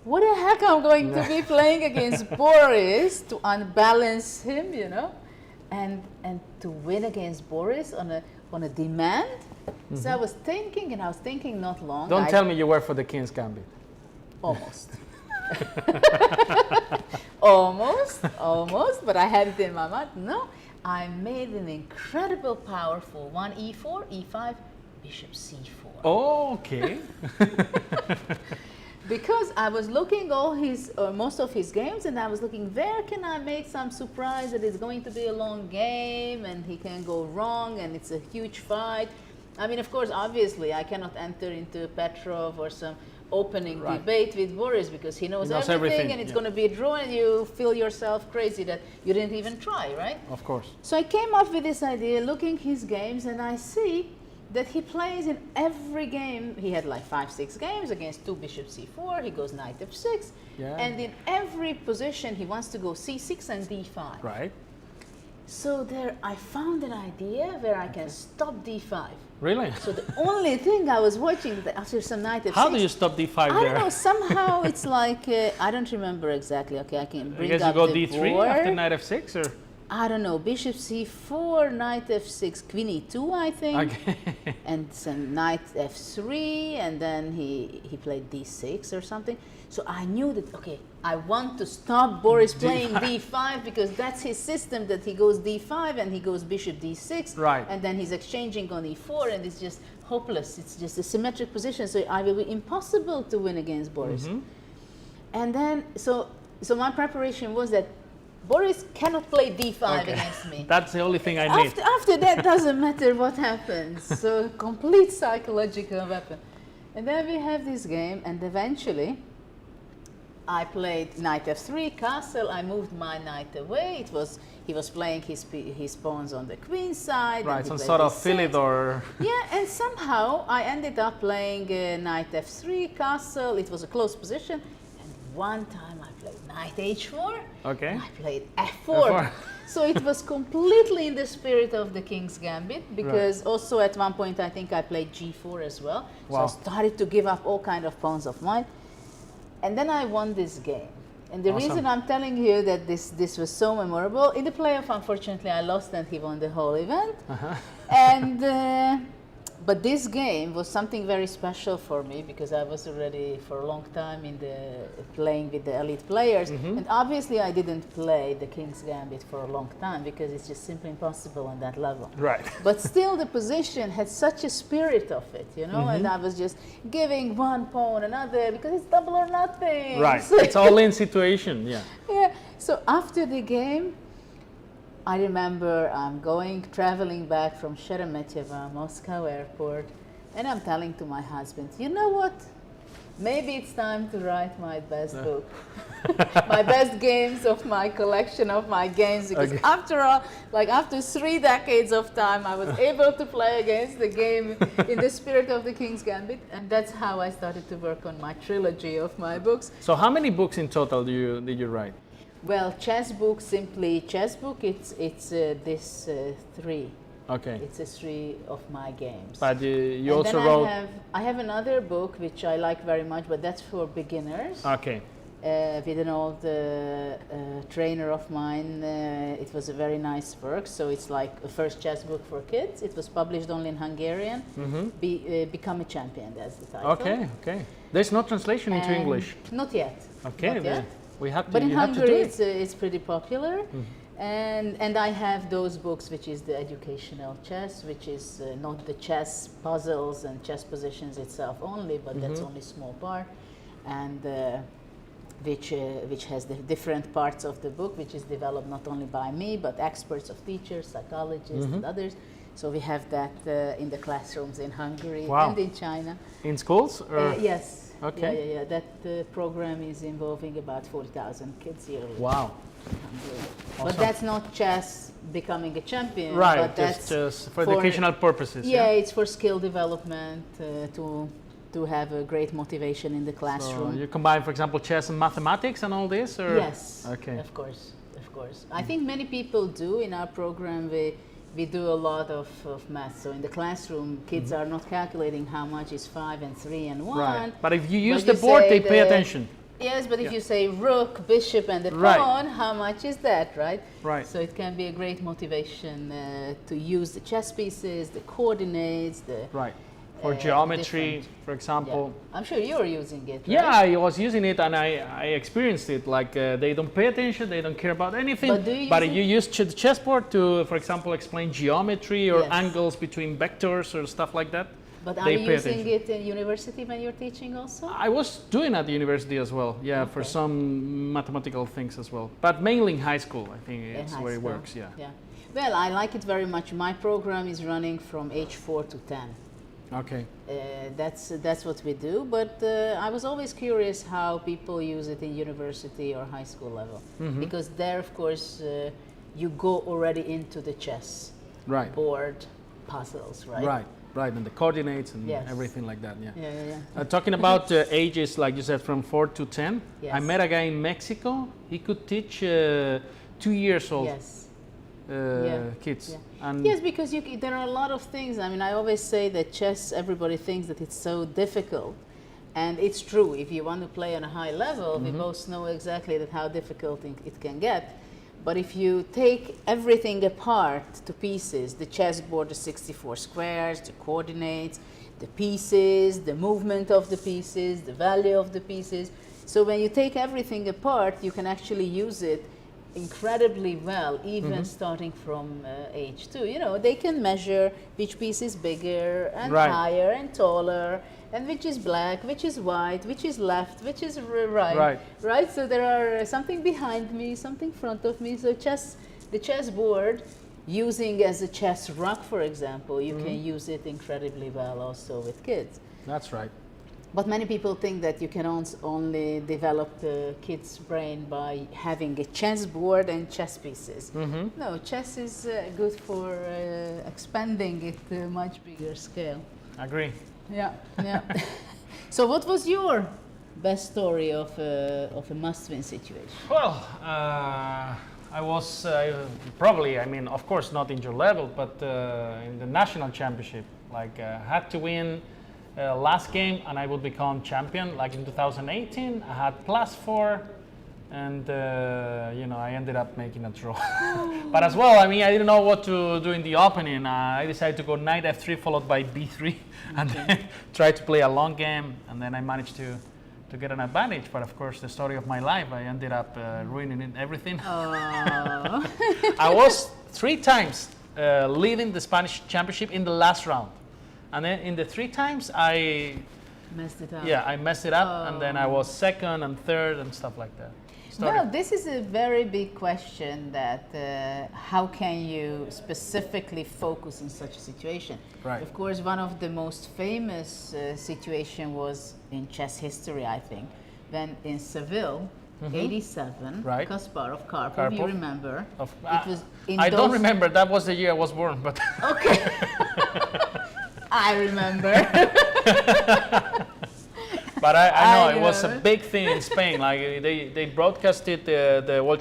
what the heck I'm going to be playing against Boris to unbalance him, you know, and to win against Boris on a demand. So I was thinking, and I was thinking not long. Don't tell me you were for the King's Gambit. Almost. almost, but I had it in my mind. No, I made an incredible powerful 1 e4, e5, bishop c4. Oh, okay. Because I was looking most of his games, and I was looking, where can I make some surprise that it's going to be a long game and he can go wrong and it's a huge fight. I mean, of course, obviously, I cannot enter into Petrov or some opening debate with Boris, because he knows everything and it's going to be a draw, and you feel yourself crazy that you didn't even try, right? Of course. So I came up with this idea, looking his games, and I see that he plays in every game. He had like 5-6 games against 2 bishop c4, he goes knight f6, and in every position he wants to go c6 and d5. Right. So there I found an idea where I can stop d5. Really? So the only thing I was watching after some knight f6. How do you stop d5 there? I don't know, somehow it's like, I don't remember exactly. Okay, I can bring up you go the d3 board. after knight f6, or? I don't know, bishop c4, knight f6, queen e2, I think, and some knight f3, and then he played d6 or something. So I knew that, okay, I want to stop Boris playing d5, because that's his system, that he goes d5 and he goes bishop d6, and then he's exchanging on e4, and it's just hopeless. It's just a symmetric position, so I will be impossible to win against Boris. And then, so my preparation was that Boris cannot play d5 against me. That's the only thing I need. After that, doesn't matter what happens. So complete psychological weapon. And then we have this game, and eventually I played knight f3, castle. I moved my knight away. He was playing his pawns on the queen side. Right, some sort of Philidor. Yeah, and somehow I ended up playing knight f3, castle. It was a close position. And one time I played knight h4. Okay. And I played f4. So it was completely in the spirit of the King's Gambit, because also at one point I think I played g4 as well. So I started to give up all kind of pawns of mine. And then I won this game. And the reason I'm telling you that this was so memorable, in the playoff, unfortunately, I lost and he won the whole event. And but this game was something very special for me, because I was already for a long time in playing with the elite players. And obviously I didn't play the King's Gambit for a long time, because it's just simply impossible on that level. Right. But still the position had such a spirit of it, you know, and I was just giving one pawn another, because it's double or nothing. Right, So it's all in situation, yeah. yeah. So after the game, I remember I'm traveling back from Sheremetyevo, Moscow airport, and I'm telling to my husband, you know what? Maybe it's time to write my best book. My best games of my collection of my games, because after all, like after 3 decades of time, I was able to play against the game in the spirit of the King's Gambit, and that's how I started to work on my trilogy of my books. So how many books in total did you write? Well, chess book, simply chess book, it's this 3. Okay. It's a 3 of my games. But you and also then wrote... I have another book which I like very much, but that's for beginners. Okay. With an old trainer of mine. It was a very nice work, so it's like a first chess book for kids. It was published only in Hungarian. Become a Champion, that's the title. Okay, okay. There's no translation into English? Not yet. Okay, not yet. We have to, but in you Hungary, have to do it. It's pretty popular. And I have those books, which is the educational chess, which is not the chess puzzles and chess positions itself only, but that's only a small part, and which has the different parts of the book, which is developed not only by me, but experts of teachers, psychologists, and others. So we have that in the classrooms in Hungary and in China. In schools? Or? Yes. Okay. Yeah. That program is involving about 40,000 kids yearly. Wow. But that's not chess becoming a champion. Right, but that's just for educational purposes. Yeah, it's for skill development, to have a great motivation in the classroom. So you combine, for example, chess and mathematics and all this? Or? Yes, okay. Of course. I think many people do in our program. We do a lot of math. So in the classroom, kids are not calculating how much is 5 and 3 and 1. Right. But if you use the board, they pay attention. Yes, but if you say rook, bishop, and the pawn, how much is that, right? Right. So it can be a great motivation to use the chess pieces, the coordinates, the right. For geometry, for example. Yeah. I'm sure you're using it, right? Yeah, I was using it and I experienced it. Like they don't pay attention, they don't care about anything. But if you use the chessboard to, for example, explain geometry or angles between vectors or stuff like that. But are you using it in university when you're teaching also? I was doing at the university as well, for some mathematical things as well. But mainly in high school, I think it's where it works, yeah. Well, I like it very much. My program is running from age 4 to 10. Okay. That's what we do, but I was always curious how people use it in university or high school level. Because there, of course, you go already into the chess board puzzles, right? Right, and the coordinates and everything like that, talking about ages, like you said, from 4 to 10, I met a guy in Mexico. He could teach 2 years old kids. And yes, because there are a lot of things. I mean, I always say that chess, everybody thinks that it's so difficult. And it's true. If you want to play on a high level, we both know exactly how difficult it can get. But if you take everything apart to pieces, the chessboard, the 64 squares, the coordinates, the pieces, the movement of the pieces, the value of the pieces. So when you take everything apart, you can actually use it incredibly well, even starting from age 2. You know, they can measure which piece is bigger and higher and taller, and which is black, which is white, which is left, which is right. So there are something behind me, something in front of me. So the chessboard, using as a chess rock, for example, you can use it incredibly well also with kids. That's right. But many people think that you can only develop the kid's brain by having a chess board and chess pieces. No, chess is good for expanding it to a much bigger scale. Agree. Yeah, yeah. So what was your best story of a must-win situation? Well, I was probably, I mean, of course not in your level, but in the national championship. Like, had to win last game and I would become champion. Like in 2018, I had +4, and you know, I ended up making a draw. But as well, I mean, I didn't know what to do in the opening. I decided to go knight f3 followed by b3, and then try to play a long game, and then I managed to get an advantage. But of course, the story of my life, I ended up ruining everything. I was 3 times leading the Spanish championship in the last round, and then in the 3 times I messed it up. Yeah, I messed it up, and then I was 2nd and 3rd and stuff like that. Well, this is a very big question, that how can you specifically focus in such a situation? Right. Of course, one of the most famous situation was in chess history, I think, when in Seville, 87, Right. Kasparov, Karpov, you remember? It was in I don't remember, that was the year I was born, but Okay. I remember. but I know it was a big thing in Spain. Like they broadcasted the World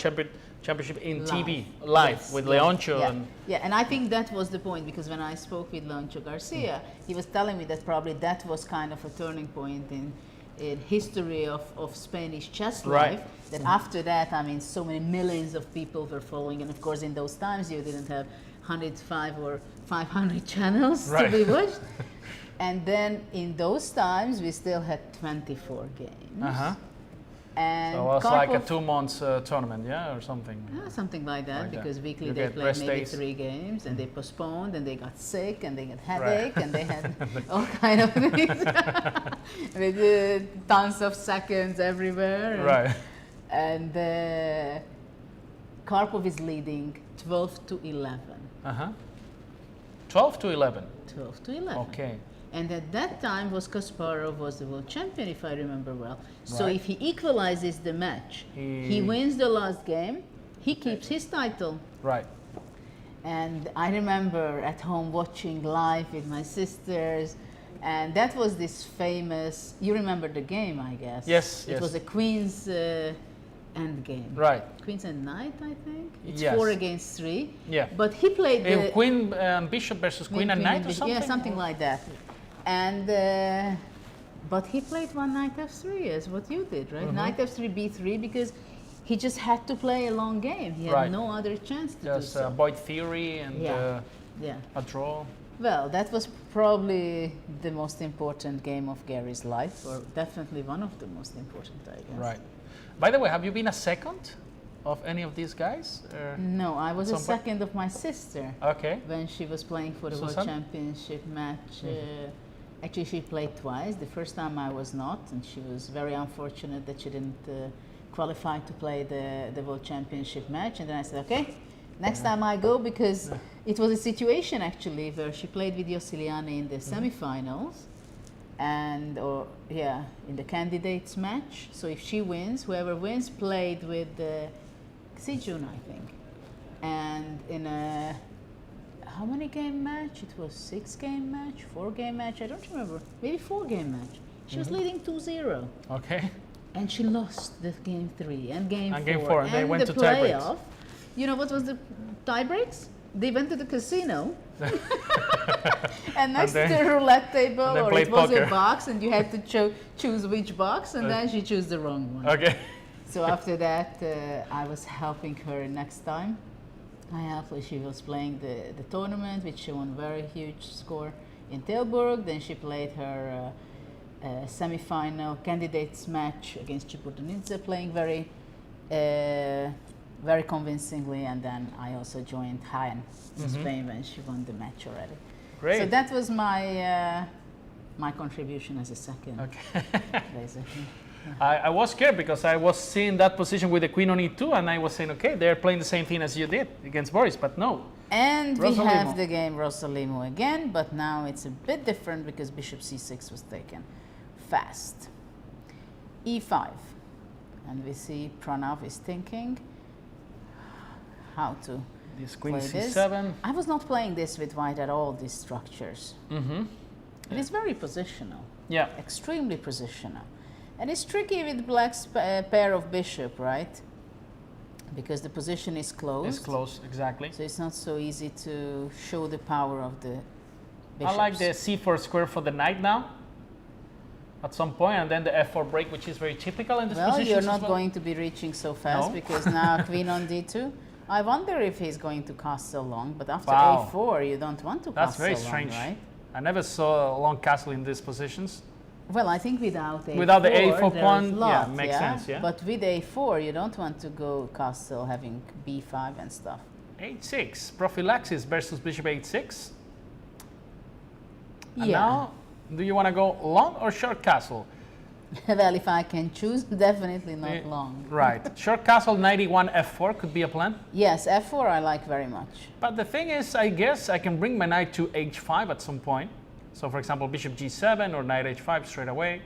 Championship in TV live with Leoncho. Yeah. And Yeah, and I think that was the point, because when I spoke with Leoncho Garcia, he was telling me that probably that was kind of a turning point in history of Spanish chess life. That after that, I mean, so many millions of people were following, and of course in those times you didn't have 105 or 500 channels to be watched. And then in those times we still had 24 games. And so it was Karpov, like a 2 months tournament, yeah, or something. something like that, because weekly You they get played rest maybe days. 3 games, and they postponed, and they got sick, and they got headache, and they had all kind of things with tons of seconds everywhere. Right. And Karpov is leading 12 to 11. 12 to 11. 12 to 11. Okay. And at that time Kasparov was the world champion, if I remember well. So Right. if he equalizes the match, he wins the last game, he keeps his title. Right. And I remember at home watching live with my sisters, and that was this famous, you remember the game, I guess? Yes, It was a queen's end game. Right. Queen's and knight, I think. It's Yes. 4 against 3. Yeah. But he played the Queen Bishop versus Queen and Knight or something? Yeah, something like that. And but he played one knight f3 as what you did, right? Knight f3, b3, because he just had to play a long game. He had no other chance to Just do so. Void Theory and Yeah. a draw. Well, that was probably the most important game of Gary's life, or definitely one of the most important, I guess. Right. By the way, have you been a second of any of these guys? No, I was a Somebody- second of my sister Okay. when she was playing for the World Susan? Championship match. Actually, she played twice. The first time I was not, and she was very unfortunate that she didn't qualify to play the World Championship match. And then I said, okay, next time I go, because it was a situation actually where she played with Yossiliani in the semifinals, and in the candidates match. So if she wins, whoever wins played with Xijun, I think, and in a how many game match? It was 6 game match, 4 game match, I don't remember, maybe 4 game match. She was leading 2-0. Okay. And she lost the game 3 and game 4. And game 4, and they went the to tie breaks. playoff. You know what was the tie breaks? They went to the casino. And next to the roulette table, or played it was poker. a box, and you had to choose which box, and then she chose the wrong one. Okay. So after that, I was helping her next time. I helped her. She was playing the tournament, which she won very huge score in Tilburg. Then she played her semi-final candidates match against Chipurdanidze, playing very convincingly. And then I also joined Jaén in Spain when she won the match already. Great. So that was my my contribution as a second, basically. I was scared because I was seeing that position with the queen on e2, and I was saying, okay, they're playing the same thing as you did against Boris, but no. And we Rosalimo. have the game Rosalimo again, but now it's a bit different because bishop c6 was taken fast. E5. And we see Pranav is thinking how to This queen play this. c7. I was not playing this with white at all, these structures. It is very positional, Yeah. extremely positional. And it's tricky with black's pair of bishop, right? Because the position is closed. It's close, exactly. So it's not so easy to show the power of the bishops. I like the c4 square for the knight now. At some point, and then the f4 break, which is very typical in this Well, position. you're not going to be reaching so fast No. because now queen on d2. I wonder if he's going to cast so long, but after Wow. a4, you don't want to That's cast very so long, strange. right? I never saw a long castle in these positions. Well, I think without a4, Without the a4 there's pawn, yeah, lot, makes sense, yeah. But with a4, you don't want to go castle having b5 and stuff. h6, prophylaxis versus bishop h6. And Yeah. now, do you want to go long or short castle? Well, if I can choose, definitely not Eh, long. Right. Short castle, 91 f4 could be a plan. Yes, f4 I like very much. But the thing is, I guess I can bring my knight to h5 at some point. So, for example, bishop g7 or knight h5 straight away.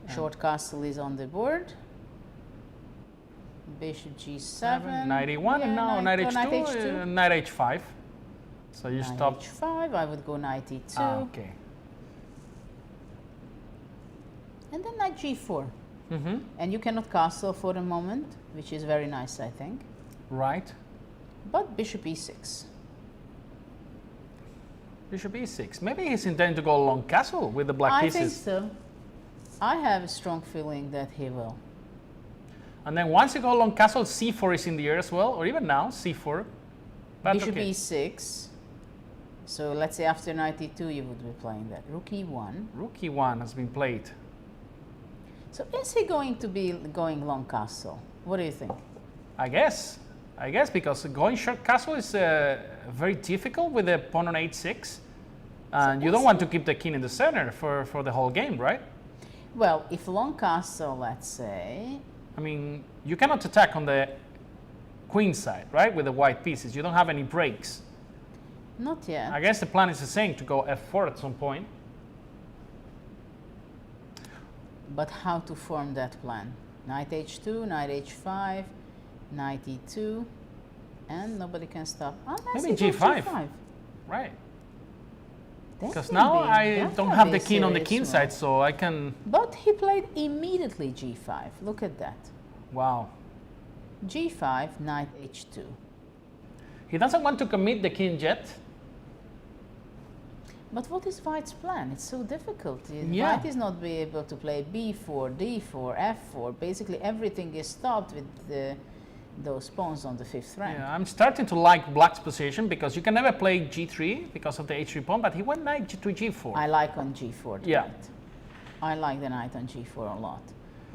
Short castle is on the board. Bishop g7. 91, and now knight h2, knight h5. So you Knight stop. h5, I would go knight e2. Ah, okay. And then knight g4. Mm-hmm. And you cannot castle for the moment, which is very nice, I think. Right. But bishop e6. Bishop e6. Maybe he's intending to go long castle with the black I pieces. think so. I have a strong feeling that he will. And then once you go long castle, c4 is in the air as well, or even now, c4. But Bishop okay. e6. So let's say after knight e2 you would be playing that. Rook e1. Rook e1 has been played. So is he going to be going long castle? What do you think? I guess, because going short castle is very difficult with the pawn on h6. And you don't want to keep the king in the center for the whole game, right? Well, if long castle, let's say, I mean, you cannot attack on the queen side, right, with the white pieces. You don't have any breaks. not yet. I guess the plan is the same, to go f4 at some point. But how to form that plan? Knight h2, knight h5, knight e2, and nobody can stop. Unless Maybe he goes g5. Right. That Because can now be- I that don't can have be the king on the serious king move. side, so I can... But he played immediately g5. Look at that. Wow. g5, knight h2. He doesn't want to commit the king yet. But what is White's plan? It's so difficult. Yeah. White is not be able to play b4, d4, f4. Basically, everything is stopped with those pawns on the fifth rank. Yeah, I'm starting to like black's position because you can never play g3 because of the h3 pawn, but he went knight to g4. I like on g4 the Yeah. knight. I like the knight on g4 a lot.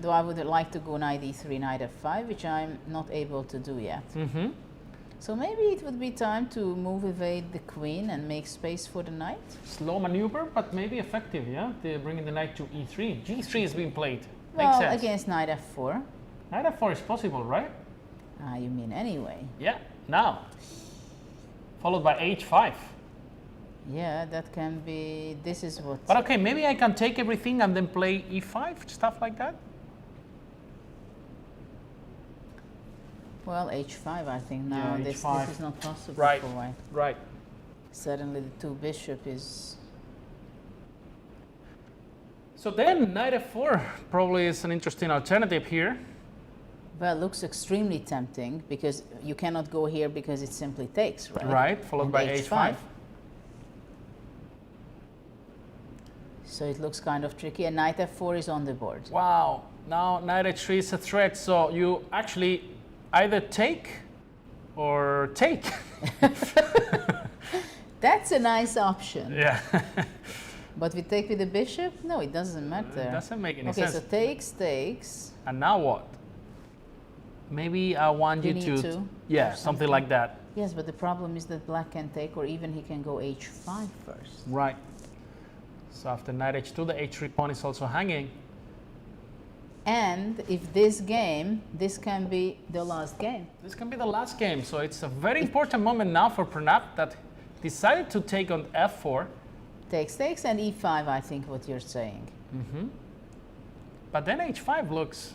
Though I would like to go knight e3, knight f5, which I'm not able to do yet. Mm-hmm. So maybe it would be time to move away the queen and make space for the knight. Slow maneuver, but maybe effective, yeah? They're bringing the knight to e3. g3 is being played. Makes Well, sense. against knight f4. Knight f4 is possible, right? You mean anyway? Yeah, now. Followed by h5. Yeah, that can be. This is what. But okay, maybe I can take everything and then play e5, stuff like that? Well, h5, I think now Yeah, this h5. is not possible Right. for white. Right. Suddenly the two bishop is. So then knight f4 probably is an interesting alternative here. Well, looks extremely tempting because you cannot go here because it simply takes, right? Right, followed And by h5. So it looks kind of tricky, and knight f4 is on the board. Wow, now knight h3 is a threat, so you actually either take or take. That's a nice option. Yeah. But we take with the bishop? No, it doesn't matter. It doesn't make any Okay, sense. so takes. And now what? Maybe I want You you need to... to, Yeah, or something like that. Yes, but the problem is that black can take, or even he can go h5 first. Right. So after knight h2, the h3 pawn is also hanging. And if this game, this can be the last game. This can be the last game, so it's a very important moment now for Pranav that decided to take on f4. Takes, and e5, I think what you're saying. But then h5 looks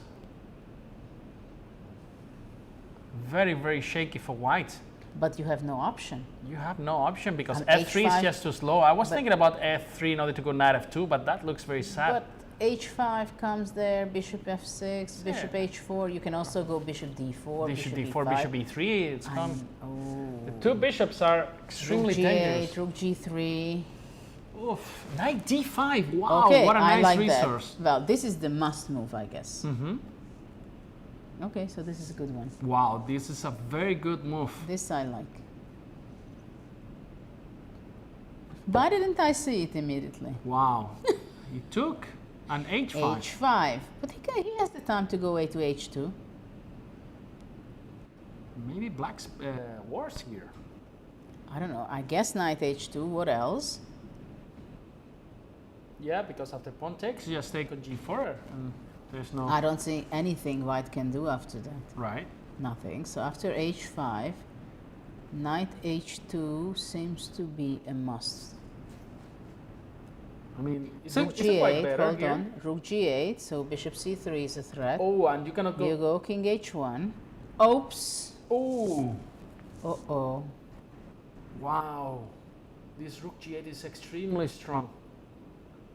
very, very shaky for white. But you have no option. You have no option because And f3 is h5 just too slow. I was thinking about f3 in order to go knight f2, but that looks very sad. But h5 comes there, bishop f6, bishop h4. You can also go bishop d4, Bishop bishop d4, e5. bishop e3. It's come. Oh. The two bishops are extremely Rook g8, dangerous. rook g3. Oof, knight d5. Wow, Okay, what a I nice like resource. that. Well, this is the must move, I guess. Mm-hmm. Okay, so this is a good one. Wow, this is a very good move. This I like. Why didn't I see it immediately? Wow. He took an h5. h5. But he has the time to go to h2. Maybe black's worse here. I don't know. I guess knight h2. What else? Yeah, because after pawn takes, you just take on g4. And there's no. I don't see anything white can do after that. Right. Nothing. So after h5, knight h2 seems to be a must. I mean, it's Rook quite g8, better hold here. on. Rook g8, so bishop c3 is a threat. Oh, and you cannot go. You go king h1. Oops. Oh, Uh-oh. wow. This rook g8 is extremely strong.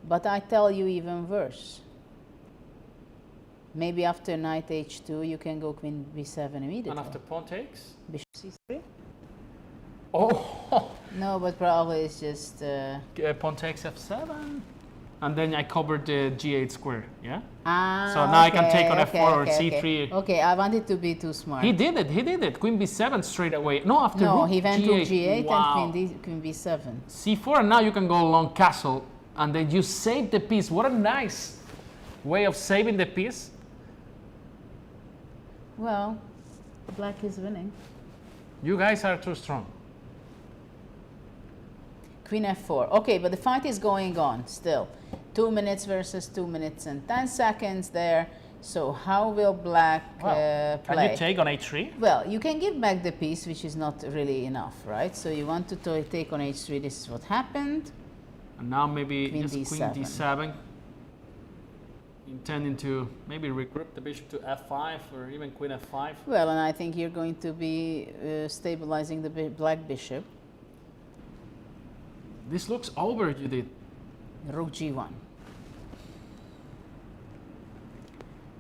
But I tell you even worse. Maybe after knight h2, you can go queen b7 immediately. And after pawn takes? Bishop c3? Oh, No, but probably it's just... pawn takes f7. And then I covered the g8 square, yeah? Ah, So now I can take on okay, f4 or okay, c3. Okay, I wanted to be too smart. He did it. Queen b7 straight away. No, after No, rook he went g8. rook g8 Wow. and queen b7. c4, and now you can go along castle, and then you save the piece. What a nice way of saving the piece. Well, black is winning. You guys are too strong. Queen f4. Okay, but the fight is going on still. 2 minutes versus 2 minutes and 10 seconds there. So how will black play? Can you take on h3? Well, you can give back the piece, which is not really enough, right? So you want to take on h3. This is what happened. And now maybe Queen just queen d7. d7. Intending to maybe regroup the bishop to f5 or even queen f5. Well, and I think you're going to be stabilizing the black bishop. This looks over, Judit. Rook g1.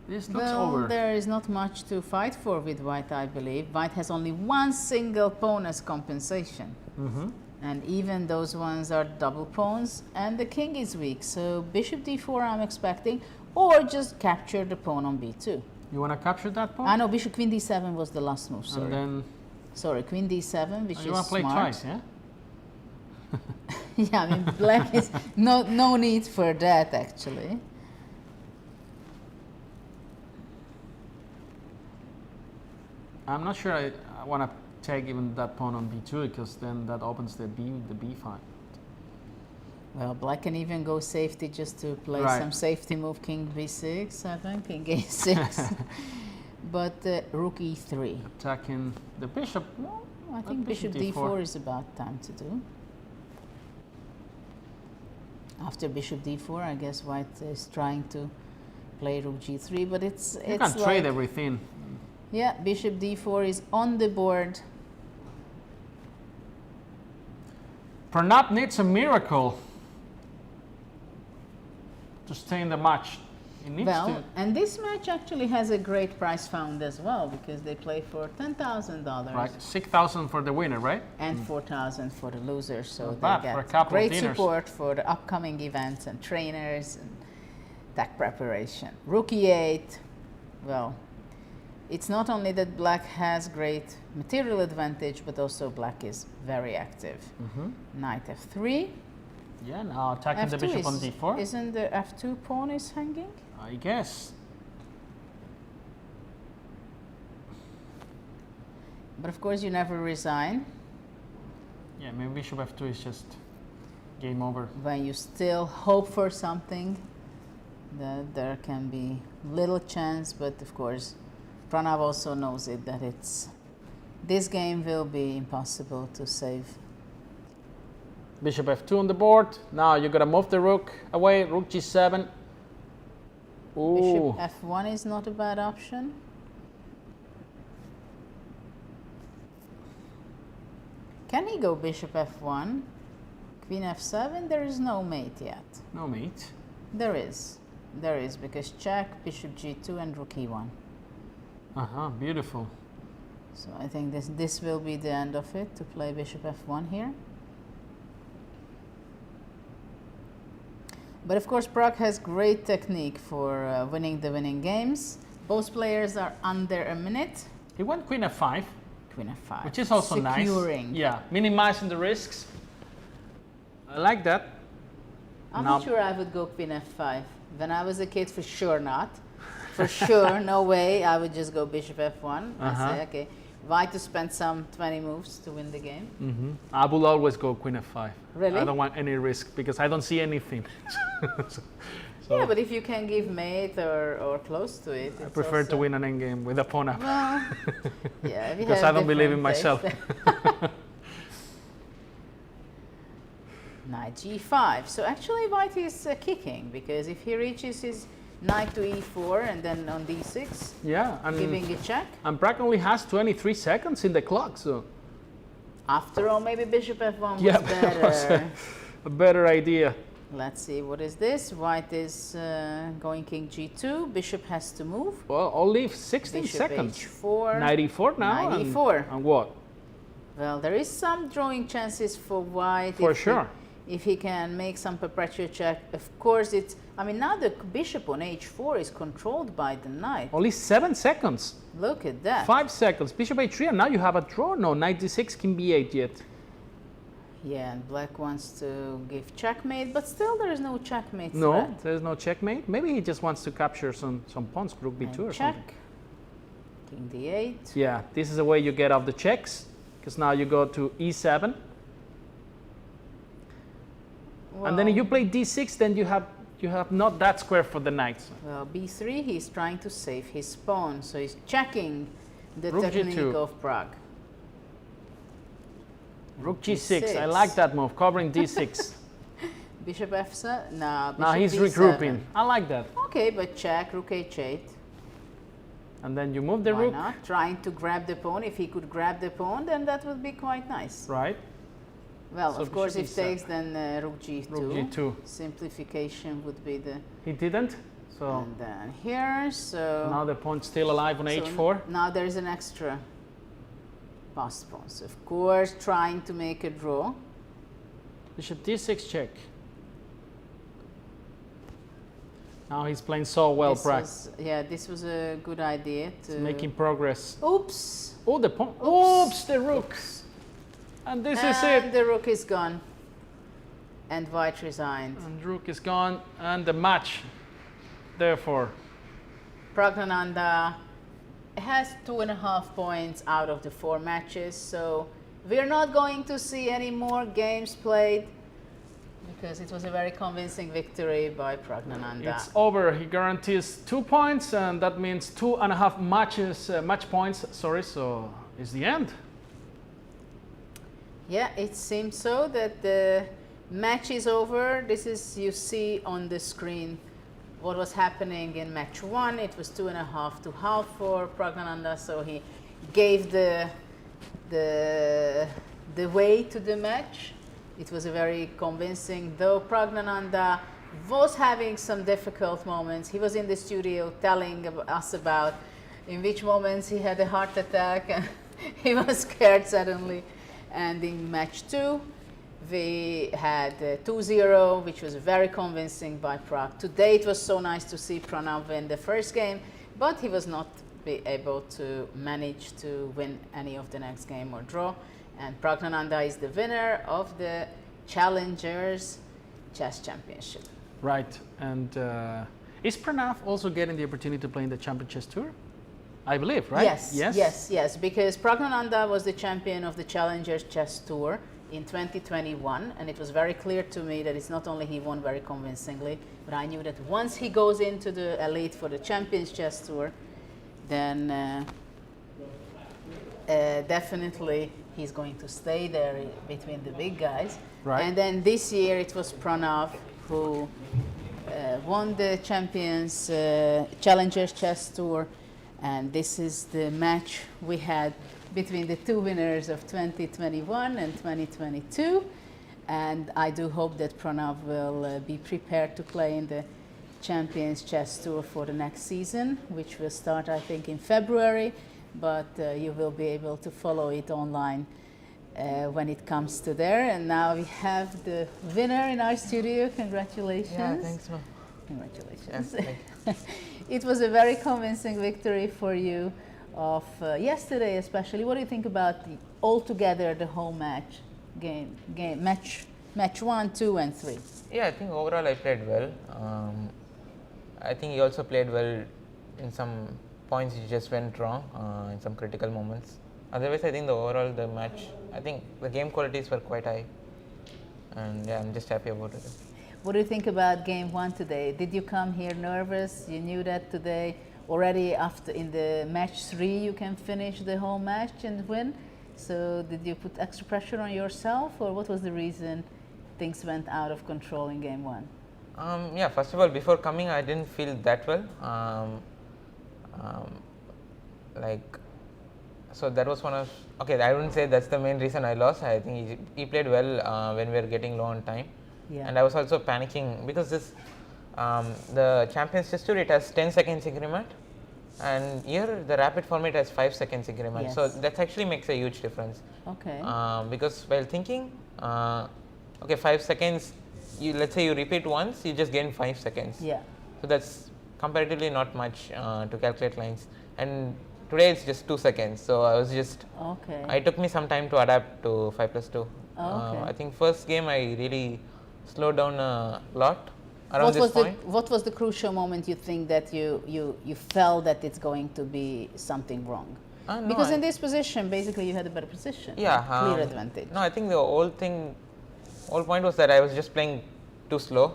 This looks Well, over. there is not much to fight for with white, I believe. White has only one single pawn as compensation. And even those ones are double pawns, and the king is weak. So bishop d4 I'm expecting, or just capture the pawn on b2. You want to capture that pawn? I know bishop queen d7 was the last move, sorry. And then Sorry, queen d7, which you is want to play smart. twice, yeah? Yeah, I mean, black is no need for that, actually. I'm not sure I want to take even that pawn on b2 because then that opens the b file. Well, black can even go safety just to play Right. some safety move, king b6, 7, king a6. But rook e3. Attacking the bishop. Well, I think bishop d4 is about time to do. After bishop d4, I guess white is trying to play rook g3, but it's You can like, trade everything. yeah, bishop d4 is on the board. Pranab needs a miracle to stay in the match. He needs Well, to. and this match actually has a great prize found as well because they play for $10,000 Right, 6,000 for the winner, right? and $4,000 for the loser. So Not they bad get for a couple of great dinners. support for the upcoming events and trainers and tech preparation. Rook e8. Well, it's not only that black has great material advantage, but also black is very active. Knight f3. Yeah, now attacking the F2 bishop on d4. Isn't the f2 pawn is hanging? I guess. But of course, you never resign Yeah, maybe bishop f2 is just game over. when you still hope for something. That there can be little chance, but of course, Pranav also knows it that this game will be impossible to save. Bishop f2 on the board. Now you gotta move the rook away. Rook g7. Ooh. Bishop f1 is not a bad option. Can he go bishop f1? Queen f7? There is no mate yet. No mate. There is. There is, because check, bishop g2 and rook e1. Beautiful. So I think this will be the end of it, to play bishop f1 here. But of course, Pragg has great technique for winning the winning games. Both players are under a minute. He went queen f5. Queen f5. Which is also securing. nice. Yeah, minimizing the risks. I like that. I'm not sure I would go queen f5. When I was a kid, for sure not. For sure, no way. I would just go bishop f1. I say, okay, why to spend some 20 moves to win the game? I will always go queen f5. Really? I don't want any risk because I don't see anything. Yeah, but if you can give mate or close to it, I prefer to win an endgame with a pawn up. Well, yeah, because I don't believe in myself. Knight g5. So actually white is kicking, because if he reaches his knight to e4 and then on d6, yeah, and giving a check. And Pragg only has 23 seconds in the clock, so after all, maybe bishop f1 was better. Was a better idea. Let's see, what is this? White is going king g2. Bishop has to move. Well, only 16 bishop seconds. h4. Knight e4 now. Knight e4. And what? Well, there is some drawing chances for white. For sure. If he can make some perpetual check. Of course, it's, I mean, now the bishop on h4 is controlled by the knight. Only 7 seconds. Look at that. 5 seconds. Bishop h3, and now you have a draw. No, knight d6, king b8 yet. Yeah, and black wants to give checkmate, but still there is no checkmate No, threat. there's no checkmate. Maybe he just wants to capture some pawns, rook b2 or check. something. King d8. Yeah, this is the way you get off the checks, because now you go to e7. Well, and then if you play d6, then you have not that square for the knights. Well, b3, he's trying to save his pawn, so he's checking the Rook technique g2. of Pragg. Rook g6, I like that move, covering d6. Bishop f7, no, bishop Now he's d7. regrouping. I like that. Okay, but check, rook h8. And then you move the Why rook. not? Trying to grab the pawn. If he could grab the pawn, then that would be quite nice. Right. Well, So of course, bishop if e7. takes, then rook g2. Rook g2. Simplification would be the... He didn't, so And then here, so... now the pawn's still alive on h4. Now there is an extra passed pawn. So, of course, trying to make a draw. Bishop d6 check. Now he's playing so well, Pragg. Yeah, this was a good idea to... Making progress. Oops! Oh, the pawn. Oops, the rook. And this is it. the rook is gone. And white resigned. And rook is gone, and the match, therefore. Praggnanandhaa has 2.5 points out of the 4 matches, so we're not going to see any more games played, because it was a very convincing victory by Praggnanandhaa. It's over. He guarantees 2 points, and that means 2.5 matches, match points. Sorry, so it's the end. Yeah, it seems so that the match is over. This is, you see on the screen what was happening in match 1. It was 2.5 to half for Praggnanandhaa, so he gave the way to the match. It was a very convincing, though Praggnanandhaa was having some difficult moments. He was in the studio telling us about in which moments he had a heart attack and he was scared suddenly. And in match 2, we had 2-0, which was very convincing by Pragg. Today it was so nice to see Pranav win the first game, but he was not able to manage to win any of the next game or draw. And Praggnanandhaa is the winner of the Challengers Chess Championship. Right. And is Pranav also getting the opportunity to play in the Champion Chess Tour? I believe, right? Yes, because Praggnanandhaa was the champion of the Challengers Chess Tour in 2021, and it was very clear to me that it's not only he won very convincingly, but I knew that once he goes into the elite for the Champions Chess Tour, then definitely he's going to stay there between the big guys. Right. And then this year it was Pranav who won the Champions Challengers Chess Tour, and this is the match we had between the two winners of 2021 and 2022. And I do hope that Pranav will be prepared to play in the Champions Chess Tour for the next season, which will start, I think, in February, but you will be able to follow it online when it comes to there. And now we have the winner in our studio. Congratulations. Yeah, thanks, ma'am. Congratulations. Yeah, It was a very convincing victory for you of yesterday, especially. What do you think about altogether the whole match, match 1, 2, and 3? Yeah, I think overall I played well. I think he also played well in some points. He just went wrong in some critical moments. Otherwise, I think the match, I think the game qualities were quite high, and yeah, I'm just happy about it. What do you think about game 1 today? Did you come here nervous? You knew that today already after in the match 3 you can finish the whole match and win. So did you put extra pressure on yourself, or what was the reason things went out of control in game 1? Yeah, first of all, before coming, I didn't feel that well. So that was one of, okay, I wouldn't say that's the main reason I lost. I think he played well when we were getting low on time. Yeah. And I was also panicking because this, the Champions Chess Tour, it has 10 seconds increment, and here the rapid format has 5 seconds increment. Yes. So that actually makes a huge difference. Okay. Because while thinking, okay, 5 seconds, let's say you repeat once, you just gain 5 seconds. Yeah. So that's comparatively not much to calculate lines. And today it's just 2 seconds. So I was just, okay. it took me some time to adapt to 5+2. Oh, okay. I think first game I really slowed down a lot around this point. What was the crucial moment you think that you felt that it's going to be something wrong? No, because in this position, basically you had a better position. Yeah. Clear advantage. No, I think the whole point was that I was just playing too slow.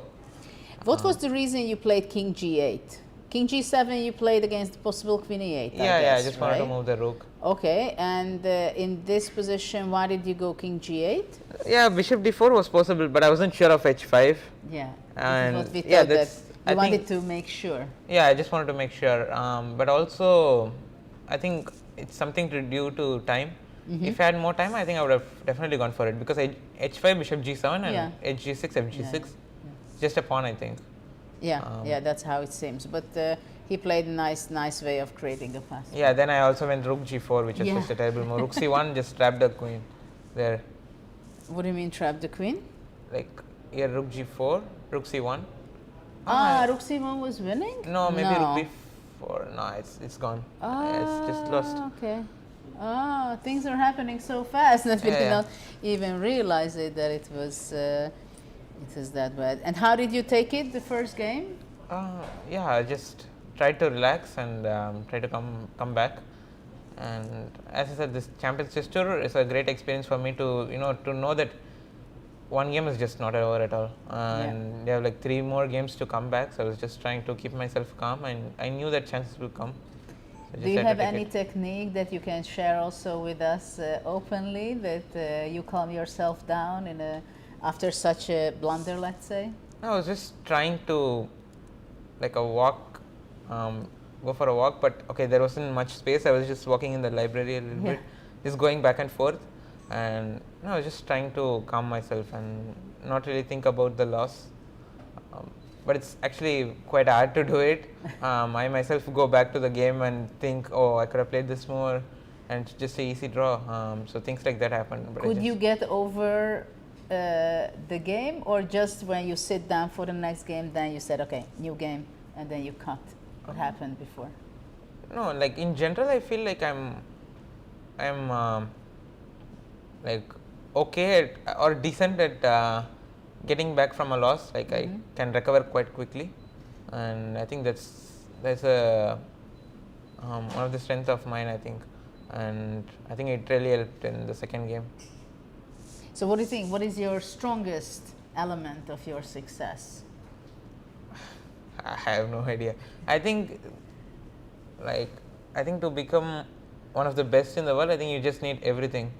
What was the reason you played King G8? King G7 you played against the possible Queen E8, I just wanted to move the rook. Okay, and in this position, why did you go King G8? Yeah, Bishop D4 was possible, but I wasn't sure of H5. Yeah, and what we thought that you wanted to make sure. Yeah, I just wanted to make sure, but also I think it's something to due to time. If I had more time, I think I would have definitely gone for it, because H5, Bishop G7 and H6, FG6, just a pawn, I think. Yeah, that's how it seems. But he played a nice way of creating a pass. Yeah, then I also went Rook G4, which is such a terrible move. Rook C1 just trapped the queen there. What do you mean trap the queen? Like here, Rook G4, Rook C1. Rook C1 was winning? No, maybe Rook B4. No, it's gone. It's just lost. Okay. Things are happening so fast that we did not even realize it, that it was that bad. And how did you take it the first game? I just tried to relax and try to come back. And as I said, this Champions Chess Tour is a great experience for me to know that one game is just not over at all, and they have like 3 more games to come back. So I was just trying to keep myself calm, and I knew that chances will come. So do you have any technique that you can share also with us openly, that you calm yourself down after such a blunder, let's say? I was just trying to go for a walk, but okay, there wasn't much space. I was just walking in the library a little bit, just going back and forth, and I was just trying to calm myself and not really think about the loss. But it's actually quite hard to do it. I myself go back to the game and think, oh, I could have played this more, and just an easy draw. So things like that happen. But could you get over the game, or just when you sit down for the next game, then you said, okay, new game, and then you cut? What happened before? No, like in general, I feel like I'm like okay or decent at getting back from a loss. Like I can recover quite quickly, and I think that's a one of the strengths of mine, I think, and I think it really helped in the second game. So what do you think? What is your strongest element of your success? I have no idea. I think to become one of the best in the world. I think you just need everything,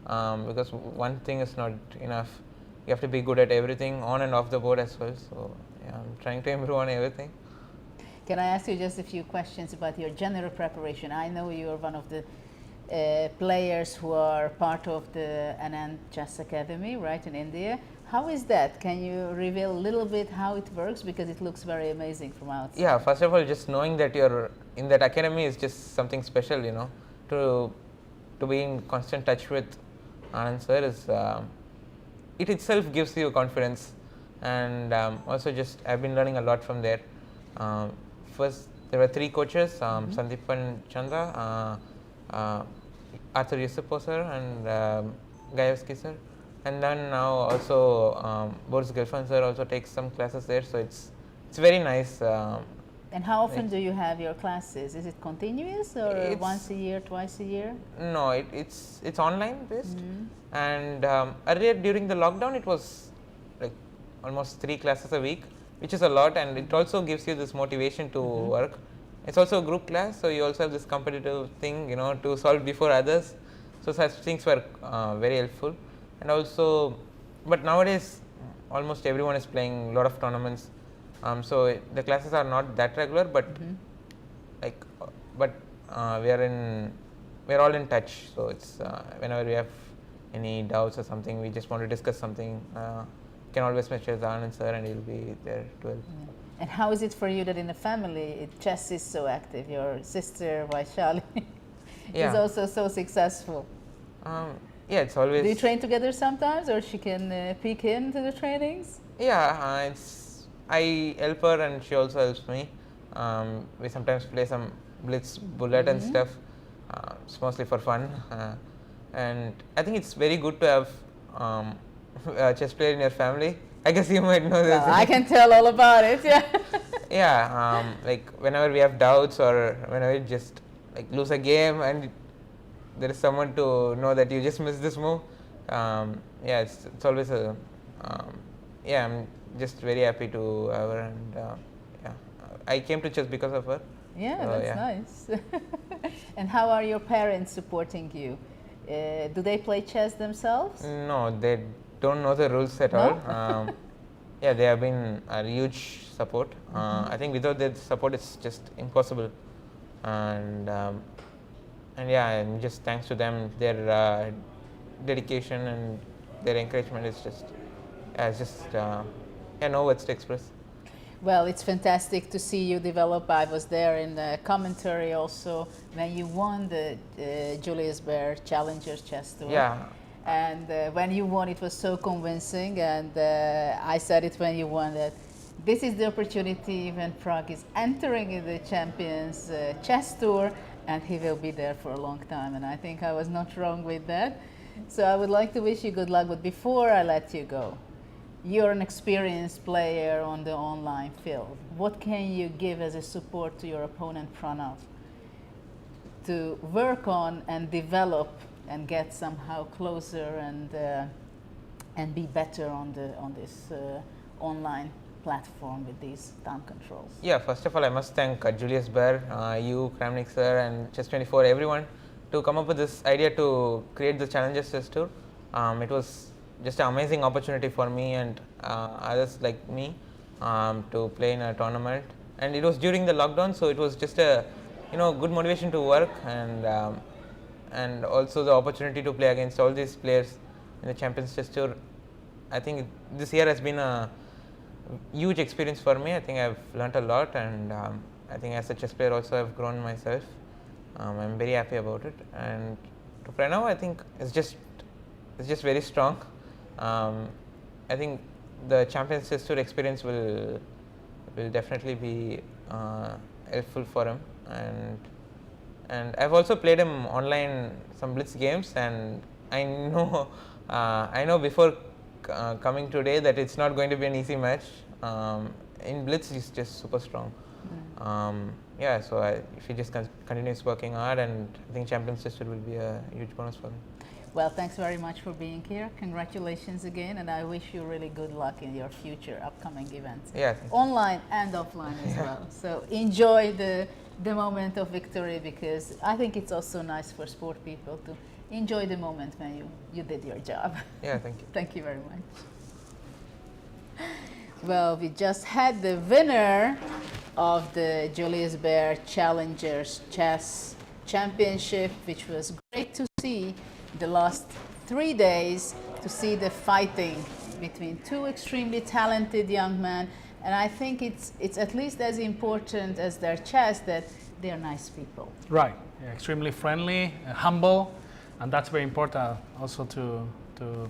because one thing is not enough. You have to be good at everything on and off the board as well. So yeah, I'm trying to improve on everything. Can I ask you just a few questions about your general preparation? I know you are one of the players who are part of the Anand Chess Academy, right, in India. How is that? Can you reveal a little bit how it works, because it looks very amazing from outside? Yeah, first of all, just knowing that you're in that academy is just something special, you know. To be in constant touch with Anand sir is it itself gives you confidence, and also just I've been learning a lot from there. First, there were 3 coaches: Sandeepan Chandra, Arthur Yusupo sir, and Gayevsky sir. And then now also Boris Gelfand sir also takes some classes there, so it's very nice. And how often do you have your classes? Is it continuous, or once a year, twice a year? No, it's online based. And earlier during the lockdown, it was like almost 3 classes a week, which is a lot, and it also gives you this motivation to work. It's also a group class, so you also have this competitive thing, you know, to solve before others. So such things were very helpful. And also, but nowadays almost everyone is playing a lot of tournaments, so the classes are not that regular, but like we're all in touch. So it's whenever we have any doubts or something, we just want to discuss something, can always message Anand sir and he'll be there to help. And how is it for you that in the family chess is so active? Your sister Vaishali is also so successful. Yeah, it's always. Do you train together sometimes, or she can peek into the trainings? Yeah, I help her and she also helps me. We sometimes play some blitz bullet and stuff. It's mostly for fun, and I think it's very good to have a chess player in your family. I guess you might know this. Well, I can tell all about it. Yeah. Yeah, like whenever we have doubts or whenever we just like lose a game and there is someone to know that you just missed this move. Yeah, it's always a. Yeah, I'm just very happy to have her, and yeah, I came to chess because of her. Yeah, so, that's nice. And how are your parents supporting you? Do they play chess themselves? No, they don't know the rules at all. Yeah, they have been a huge support. I think without their support, it's just impossible. And yeah, and just thanks to them, their dedication and their encouragement is just, no words to express. Well, it's fantastic to see you develop. I was there in the commentary also when you won the Julius Baer Challengers Chess Tour. Yeah. And when you won, it was so convincing. And I said it when you won that this is the opportunity when Prague is entering in the Champions Chess Tour, and he will be there for a long time. And I think I was not wrong with that. So I would like to wish you good luck. But before I let you go, you're an experienced player on the online field. What can you give as a support to your opponent Pranav to work on and develop and get somehow closer and be better on this online platform with these time controls? Yeah, first of all, I must thank Julius Baer, you, Kramnik sir, and Chess24, everyone, to come up with this idea to create the Challengers Chess Tour. It was just an amazing opportunity for me and others like me to play in a tournament, and it was during the lockdown, so it was just a good motivation to work, and also the opportunity to play against all these players in the Champions Chess Tour. I think this year has been a huge experience for me. I think I've learnt a lot, and I think as a chess player also I've grown myself. I'm very happy about it, and to Pranav, I think it's just very strong. I think the Champions Chess Tour experience will definitely be helpful for him, and I've also played him online some blitz games, and I know before coming today that it's not going to be an easy match. In blitz he's just super strong. Yeah, so if he just continues working hard, and I think Champions Chess Tour will be a huge bonus for him. Well, thanks very much for being here. Congratulations again, and I wish you really good luck in your future upcoming events. Yeah, online and offline as well. So enjoy the the moment of victory, because I think it's also nice for sport people to enjoy the moment when you did your job. Yeah, thank you. Thank you very much. Well, we just had the winner of the Julius Baer Challengers Chess Championship, which was great to see the last 3 days, to see the fighting between two extremely talented young men. And I think it's at least as important as their chess that they are nice people. Right, yeah, extremely friendly, humble, and that's very important also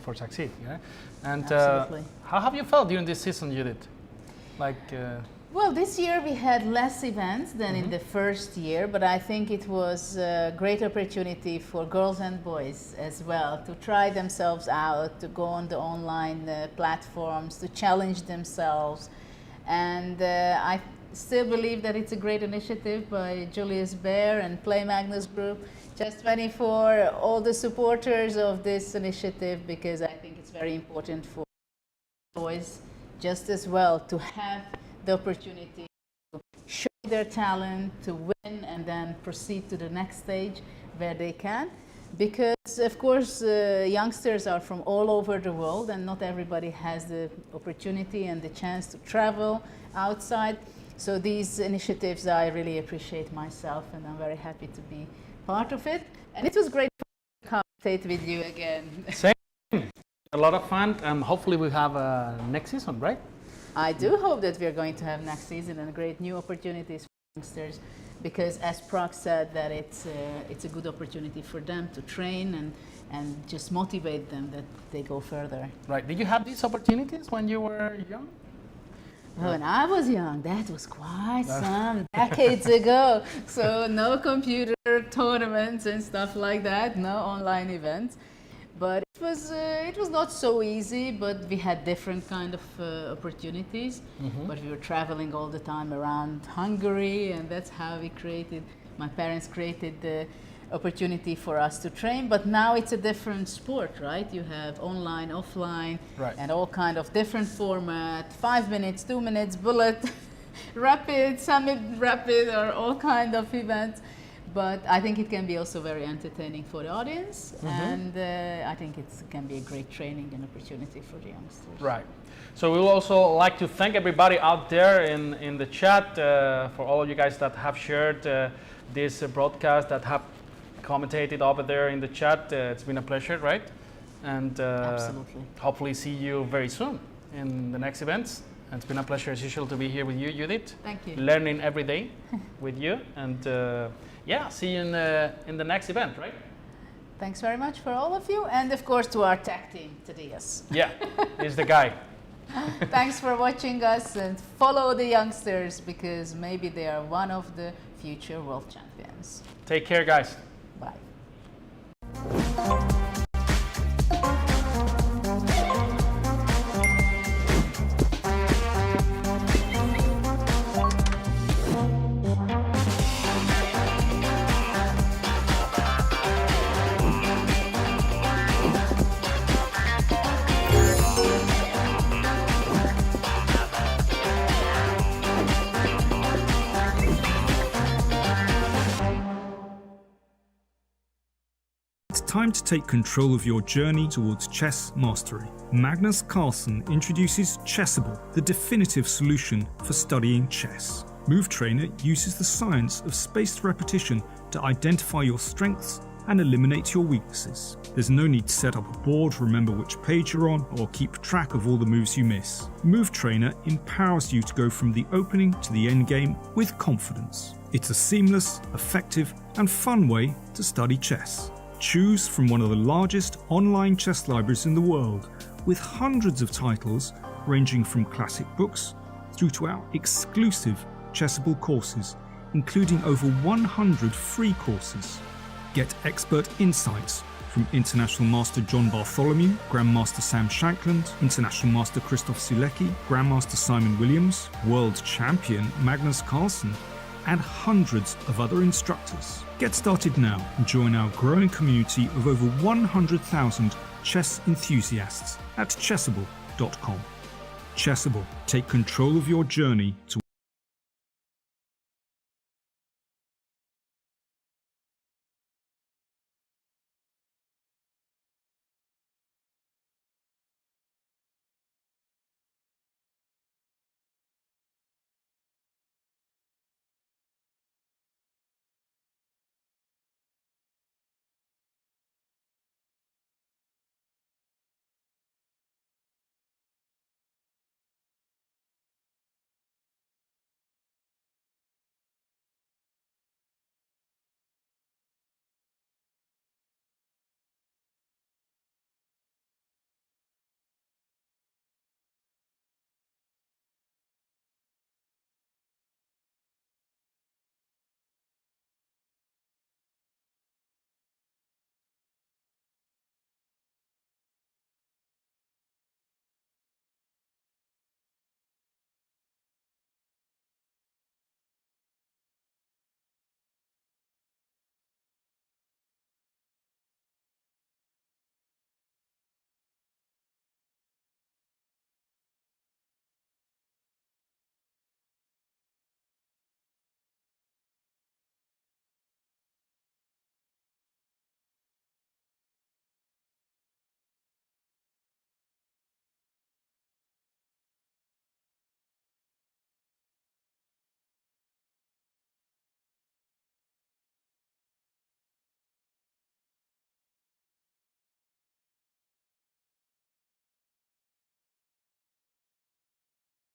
for succeed. Yeah, and Absolutely. How have you felt during this season, Judit? Well, this year we had less events than in the first year, but I think it was a great opportunity for girls and boys as well to try themselves out, to go on the online platforms, to challenge themselves. And I still believe that it's a great initiative by Julius Baer and Play Magnus Group, Chess24, all the supporters of this initiative, because I think it's very important for boys just as well to have the opportunity to show their talent, to win, and then proceed to the next stage where they can. Because, of course, youngsters are from all over the world, and not everybody has the opportunity and the chance to travel outside. So these initiatives I really appreciate myself, and I'm very happy to be part of it. And it was great to commentate with you again. Same. A lot of fun, and hopefully we'll have next season, right? I do hope that we're going to have next season and great new opportunities for youngsters, because as Prag said, that it's a good opportunity for them to train and just motivate them that they go further. Right. Did you have these opportunities when you were young? When I was young, that was quite some decades ago. So no computer tournaments and stuff like that, no online events. But it was not so easy, but we had different kind of opportunities. But we were traveling all the time around Hungary, and that's how my parents created the opportunity for us to train. But now it's a different sport, right? You have online, offline, right, and all kind of different format, 5 minutes, 2 minutes, bullet, rapid, semi-rapid, or all kind of events. But I think it can be also very entertaining for the audience, and I think it can be a great training and opportunity for the youngsters. Right. So we will also like to thank everybody out there in the chat, for all of you guys that have shared this broadcast, that have commentated over there in the chat. It's been a pleasure, right? And Absolutely. hopefully see you very soon in the next events. And it's been a pleasure as usual to be here with you, Judit. Thank you. Learning every day with you, and yeah, see you in the next event, right? Thanks very much for all of you, and of course to our tag team, Tadias. Yeah, he's the guy. Thanks for watching us, and follow the youngsters, because maybe they are one of the future world champions. Take care, guys. Bye. Time to take control of your journey towards chess mastery. Magnus Carlsen introduces Chessable, the definitive solution for studying chess. Move Trainer uses the science of spaced repetition to identify your strengths and eliminate your weaknesses. There's no need to set up a board, remember which page you're on, or keep track of all the moves you miss. Move Trainer empowers you to go from the opening to the end game with confidence. It's a seamless, effective, and fun way to study chess. Choose from one of the largest online chess libraries in the world, with hundreds of titles ranging from classic books through to our exclusive Chessable courses, including over 100 free courses. Get expert insights from International Master John Bartholomew, Grandmaster Sam Shankland, International Master Christoph Sulecki, Grandmaster Simon Williams, World Champion Magnus Carlsen, and hundreds of other instructors. Get started now and join our growing community of over 100,000 chess enthusiasts at chessable.com. Chessable, take control of your journey to